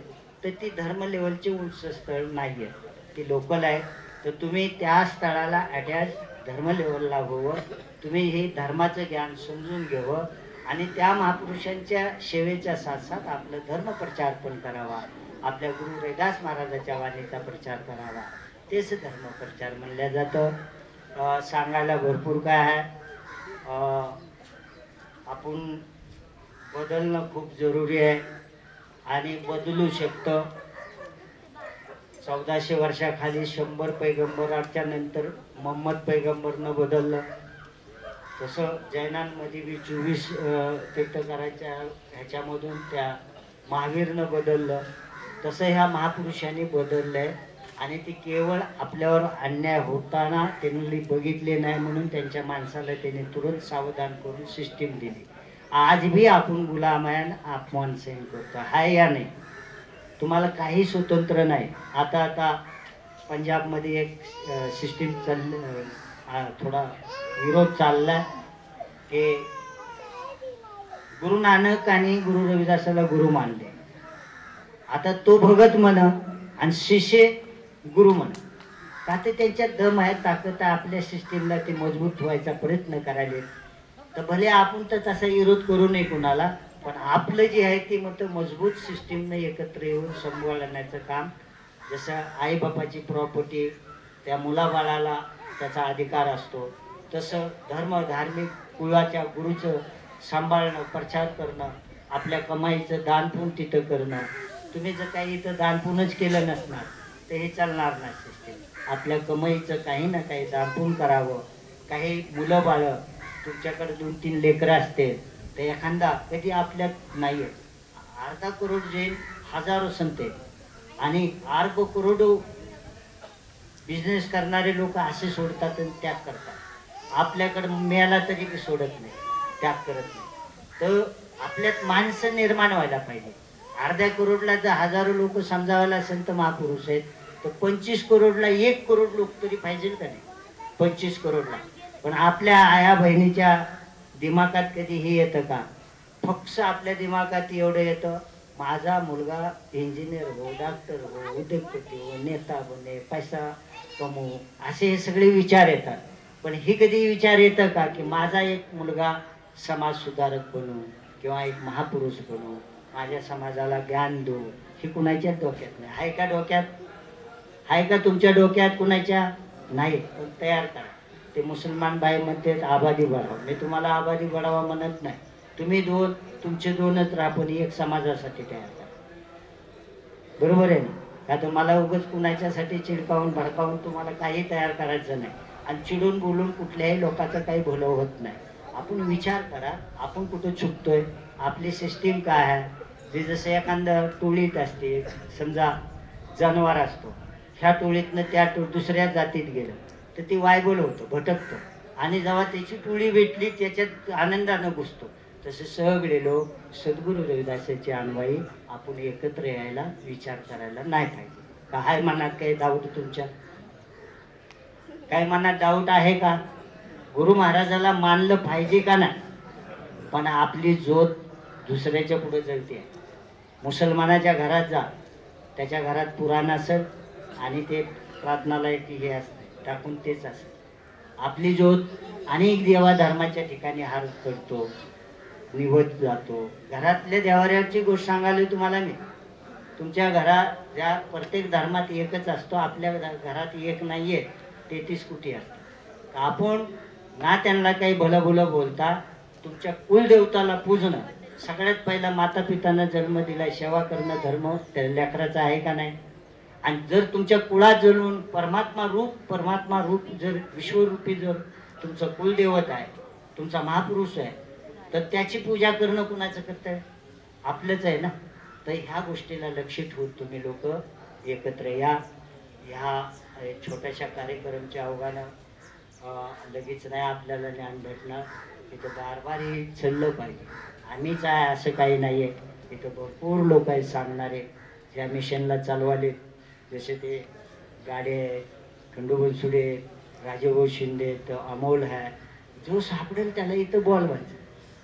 तर ती धर्म लेवलचे उंच स्थळ नाही आहे, ती लोकल आहे. तर तुम्ही त्या स्थळाला अटॅच धर्म लेवलला हवं, तुम्ही हे धर्माचं ज्ञान समजून घ्यावं, आणि त्या महापुरुषांच्या सेवेच्या साथ साथ आपलं धर्मप्रचार पण करावा, आपल्या गुरु रविदास महाराजाच्या वाणीचा प्रचार करावा. तेच धर्मप्रचार म्हणलं जातं. सांगायला भरपूर काय आहे. आपण बदलणं खूप जरुरी आहे, आणि बदलू शकतं. 1400 वर्षाखाली 100 पैगंबराच्या नंतर मोहम्मद पैगंबरनं बदललं, तसं जैनांमध्ये बी 24 तीर्थंकरांच्या ह्याच्यामधून त्या महावीरनं बदललं. तसं ह्या महापुरुषांनी बदललं आहे, आणि ते केवळ आपल्यावर अन्याय होताना त्यांनी बघितले नाही, म्हणून त्यांच्या माणसाला त्यांनी तुरंत सावधान करून सिस्टीम दिली. आज बी आपण गुलामान अपमान सहन करतो, हाय या नाही. तुम्हाला काही स्वतंत्र नाही. आता पंजाबमध्ये एक सिस्टीम थोडा विरोध चालला की गुरु नानक आणि गुरु रविदासाला गुरु मानले. आता तो भगत म्हण आणि शिष्य गुरु म्हण, का ते त्यांच्यात दम आहे, ताकद आहे, आपल्या सिस्टीमला ते मजबूत ठेवायचा प्रयत्न करायला. तर भले आपण तर तसा विरोध करू नये कुणाला, पण आपलं जे आहे ते मग मजबूत सिस्टीमनं एकत्र येऊन सांभाळण्याचं काम. जसं आईबापाची प्रॉपर्टी त्या मुलाबाळाला त्याचा अधिकार असतो, तसं धार्मिक कुळाच्या गुरुचं सांभाळणं, प्रचार करणं, आपल्या कमाईचं दानपून तिथं करणं. तुम्ही जर काही इथं दानपूनच केलं नसणार तर हे चालणार नाही सिस्टीम. आपल्या कमाईचं काही ना काही दानपून करावं. काही मुलं बाळं, तुमच्याकडे 2-3 लेकरं असते, तर एखादा कधी आपल्यात नाही आहे. अर्धा करोड जैन, हजारो संत, आणि अर्ध करोड बिझनेस करणारे लोक असे सोडतात आणि त्याग करतात. आपल्याकडे मिळाला तरी बी सोडत नाही, त्याग करत नाही. तर आपल्यात माणसं निर्माण व्हायला पाहिजे. अर्ध्या करोडला जर हजारो लोक समजावायला संत महापुरुष आहेत, तर 25 करोडला 1 करोड लोक तरी पाहिजे का नाही? 25 करोडला. पण आपल्या आया बहिणीच्या दिमागात कधी हे येतं का? फक्त आपल्या दिमागात एवढं येतं, माझा मुलगा इंजिनियर हो, डॉक्टर हो, उद्योगपती हो, नेता बने, पैसा कमवू, असे हे सगळे विचार येतात. पण हे कधी विचार येतं का की माझा एक मुलगा समाज सुधारक बनू, किंवा एक महापुरुष बनू, माझ्या समाजाला ज्ञान देऊ? हे कुणाच्याच डोक्यात नाही. आहे का डोक्यात? आहे का तुमच्या डोक्यात कुणाच्या? नाही, पण तयार करा. ते मुसलमान बाई म्हणते आबादी बढावा, मी तुम्हाला आबादी बढावा म्हणत नाही. तुम्ही तुमचे दोनच राहा, पण एक समाजासाठी तयार करा. बरोबर आहे ना? का तुम्हाला उगाच कुणाच्यासाठी चिडकावून भडकावून तुम्हाला काही तयार करायचं नाही. आणि चिडून बोलून कुठल्याही लोकांचं काही भलं होत नाही. आपण विचार करा, आपण कुठं चुकतोय, आपली सिस्टीम काय आहे. जे जसं एखादं टोळीत असते, समजा जनावर असतो, ह्या टोळीतनं त्या दुसऱ्या जातीत गेलं तर ती वायबल होतं, भटकतं. आणि जेव्हा त्याची टोळी भेटली त्याच्यात आनंदानं घुसतो. तसे सगळे लोक सद्गुरू रविदासाची अनुयायी आपण एकत्र यायला विचार करायला नाही पाहिजे. काय मनात काही डाऊट तुमच्या? काही मनात डाऊट आहे का? गुरु महाराजाला मानलं पाहिजे का नाही? पण आपली ज्योत दुसऱ्याच्या पुढे जळते आहे. मुसलमानाच्या घरात जा, त्याच्या घरात पुराण असेल आणि ते प्रार्थनालय हे असते टाकून तेच असते. आपली ज्योत अनेक देवा धर्माच्या ठिकाणी हार करतो, निवत जातो. घरातल्या देवाऱ्याची गोष्ट सांगायला तुम्हाला मी, तुमच्या घरात ज्या प्रत्येक धर्मात एकच असतो, आपल्या घरात एक नाहीये, 33 कोटी असतात. आपण ना त्यांना काही भलं भलं बोलता, तुमच्या कुलदेवताला पूजणं, सगळ्यात पहिला माता पितांना जन्म दिला, सेवा करणं धर्म त्या लेकराचा आहे का नाही? आणि जर तुमच्या कुळात जळून परमात्मा रूप जर विश्वरूपी जर तुमचं कुलदेवत आहे, तुमचा महापुरुष आहे, तर त्याची पूजा करणं कुणाचं कर्तव्य? आपलंच आहे ना. तर ह्या गोष्टीला लक्ष ठेवून तुम्ही लोक एकत्र या. ह्या छोट्याशा कार्यक्रमाच्या अवघानं लगेच नाही आपल्याला ज्ञान भेटणार. इथं बारबारी चाललं पाहिजे. आम्हीच आहे असं काही नाही आहे. इथं भरपूर लोक आहेत सांगणारे, ज्या मिशनला चालवाले, जसे ते गाडे आहे, खंडू बनसुडे, राजेभाऊ शिंदे, तर अमोल आहे, जो सापडेल त्याला इथं बोलवायचं.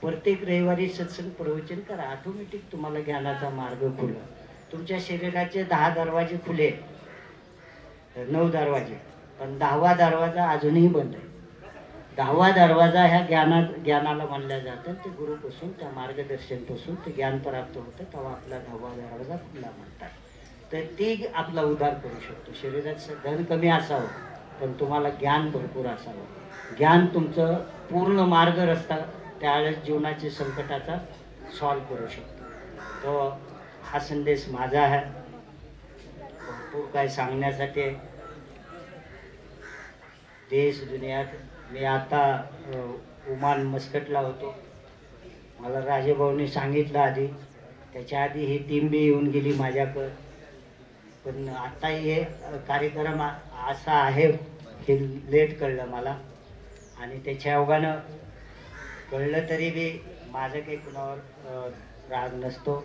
प्रत्येक रविवारी सत्संग प्रवचन करा, ऑटोमॅटिक तुम्हाला ज्ञानाचा मार्ग खुला. तुमच्या शरीराचे 10 दरवाजे खुले, 9 दरवाजे, पण 10वा दरवाजा अजूनही बंद आहे. 10वा दरवाजा ह्या ज्ञानाला मानल्या जातं. ते गुरुपासून, त्या मार्गदर्शनपासून ते ज्ञान प्राप्त होतं, तेव्हा आपला 10वा दरवाजा खुला म्हणतात. तर ती आपला उद्धार करू शकतो. शरीराचं धन कमी असावं, पण तुम्हाला ज्ञान भरपूर असावं. ज्ञान तुमचं पूर्ण मार्ग रस्ता त्यावेळेस जीवनाच्या संकटाचा सॉल्व्ह करू शकतो. तो हा संदेश माझा आहे. भरपूर काय सांगण्यासाठी आहे. देश दुनियात मी आता ओमान मस्कटला होतो. मला राजेभाऊने सांगितलं आधी, त्याच्या आधी ही टीम बी येऊन गेली माझ्याकडं. पण आता हे कार्यक्रम असा आहे हे लेट कळलं मला. आणि त्याच्या अवघानं कळलं तरी बी माझं काही कुणावर राग नसतो.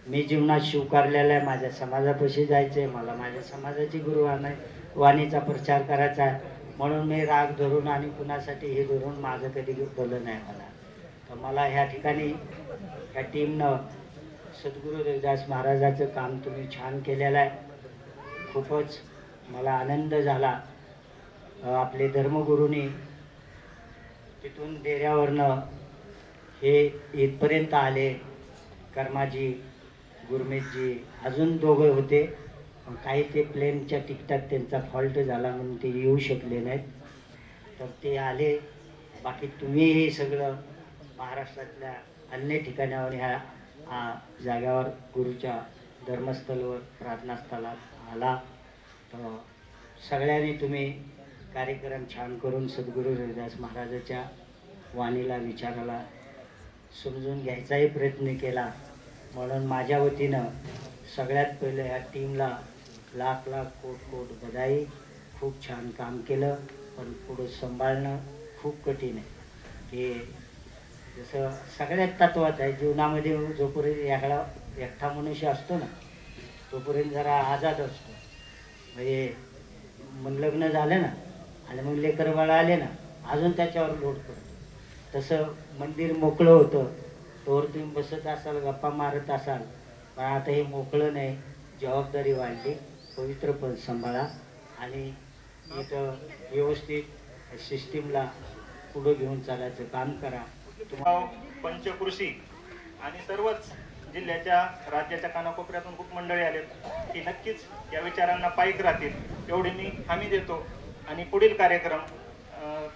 मी जीवनात स्वीकारलेला आहे. माझ्या समाजापाशी जायचं आहे, मला माझ्या समाजाची गुरुवाणीचा प्रचार करायचा आहे. म्हणून मी राग धरून आणि कुणासाठी हे धरून माझं कधी बोललं नाही मला. तर मला ह्या ठिकाणी ह्या टीमनं सद्गुरू रविदास महाराजाचं काम तुम्ही छान केलेलं आहे. खूपच मला आनंद झाला. आपले धर्मगुरूंनी तिथून डेऱ्यावरनं हे इथपर्यंत आले. कर्माजी, गुरमीतजी, अजून दोघं होते. काही ते प्लेनच्या तिकटात त्यांचा फॉल्ट झाला म्हणून ते येऊ शकले नाहीत, तर ते आले. बाकी तुम्हीही सगळं महाराष्ट्रातल्या अन्य ठिकाणावर ह्या जाग्यावर गुरुच्या धर्मस्थळावर प्रार्थनास्थळात आला. तर सगळ्यांनी तुम्ही कार्यक्रम छान करून सद्गुरू रविदास महाराजाच्या वाणीला विचाराला समजून घ्यायचाही प्रयत्न केला. म्हणून माझ्या वतीनं सगळ्यात पहिलं ह्या टीमला लाख लाख कोट कोट बधाई. खूप छान काम केलं, पण पुढं सांभाळणं खूप कठीण आहे. हे जसं सगळ्यात तत्वात आहे जीवनामध्ये. जोपर्यंत एकटा मनुष्य असतो ना, तोपर्यंत जरा आझाद असतो. म्हणजे मग लग्न झालं ना आणि मग लेकर बाळ आले ना, अजून त्याच्यावर लोड पडतो. तसं मंदिर मोकळं होतं, तोवर तुम्ही बसत असाल, गप्पा मारत असाल. पण आता हे मोकळं नाही, जबाबदारी वाढली. पवित्र पद सांभाळा आणि इथं व्यवस्थित सिस्टीमला पुढं घेऊन चालायचं काम करा. पंचकृषी आणि सर्वच जिल्ह्याच्या राज्याच्या कानाकोपऱ्यातून खूप मंडळी आलेत की नक्कीच या विचारांना पायीक राहतील एवढी मी हमी देतो. आणि पुढील कार्यक्रम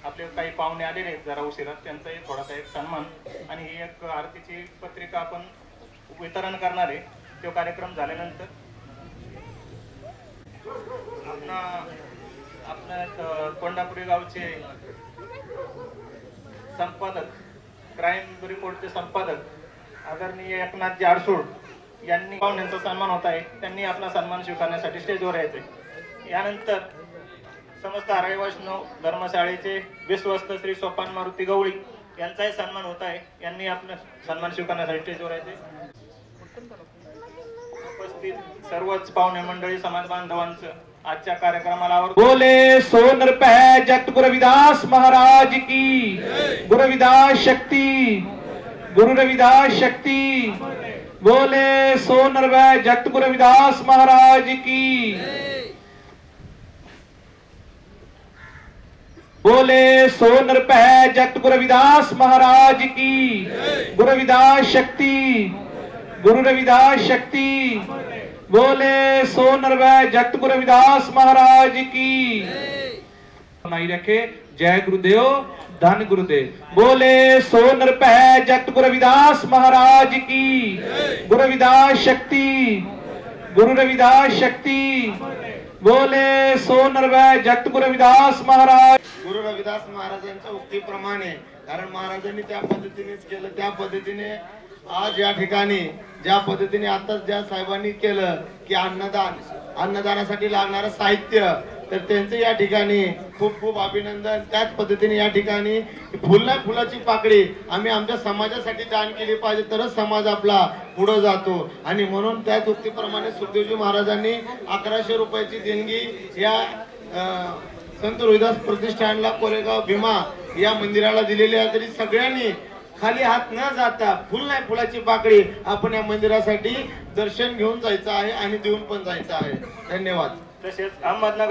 आपले काही पाहुणे आलेले आहेत जरा उशिरा, त्यांचाही थोडासा एक सन्मान आणि ही एक आरतीची पत्रिका आपण वितरण करणार आहे. तो कार्यक्रम झाल्यानंतर आपल्या कोंडापुरी गावचे संपादक, क्राईम रिपोर्टचे संपादक आदरणीय एकनाथजी आडसूळ यांनी पाहुण्यांचा सन्मान होत आहे. त्यांनी आपला सन्मान स्वीकारण्यासाठी स्टेजवर यायचे. यानंतर समस्त आरळी वैष्णव धर्मशाळेचे विश्वस्त श्री सोपान मारुती गवळी यांचाही सन्मान होत आहे. यांनी आपला सन्मान स्वीकारण्यासाठी स्टेजवर यायचे. उपस्थित सर्वच पाहुणे मंडळी समाज बांधवांचं आजच्या कार्यक्रमाला बोले सोन रुपये जगत गुरु रविदास महाराज की, गुरु रविदास शक्ति, गुरु रविदास शक्ति। बोले सोन रुपये जगत गुरु रविदास महाराज की, बोले सोन रुपये जगत गुरु रविदास महाराज की, गुरु रविदास शक्ति, गुरु रविदास शक्ति। बोले सोन रुपये जगत गुरु रविदास महाराज की। नहीं रखे। जय गुरुदेव, धन गुरुदेव। बोले सोन रुपये जगत गुरु रविदास महाराज की, गुरु रविदास शक्ति, गुरु रविदास शक्ति। बोले सोन रुपये जगत गुरु रविदास महाराज। गुरु रविदास महाराजांच्या उक्तीप्रमाणे, कारण महाराजांनी त्या पद्धतीनेच केलं, त्या पद्धतीने आज या ठिकाणी ज्या पद्धतीने आता ज्या साहेबांनी केलं की अन्नदानासाठी लागणारं साहित्य, तर त्यांचं या ठिकाणी खूप खूप अभिनंदन। त्याच पद्धतीने या ठिकाणी फुलाची पाकळी आम्ही आमच्या समाजासाठी दान केली पाहिजे, तरच समाज आपला पुढे जातो। आणि म्हणून त्याच उक्तीप्रमाणे सुखदेवजी महाराजांनी 1100 रुपयाची देणगी या संत रोहिदास प्रतिष्ठानला कोरेगाव भीमा या मंदिराला दिलेली आहे। तरी सगळ्यांनी खाली हात न जाता फुलाची पाकळी आपण या मंदिरासाठी दर्शन घेऊन जायचं आहे आणि देऊन पण जायचं आहे। धन्यवाद। तसेच अहमदनगर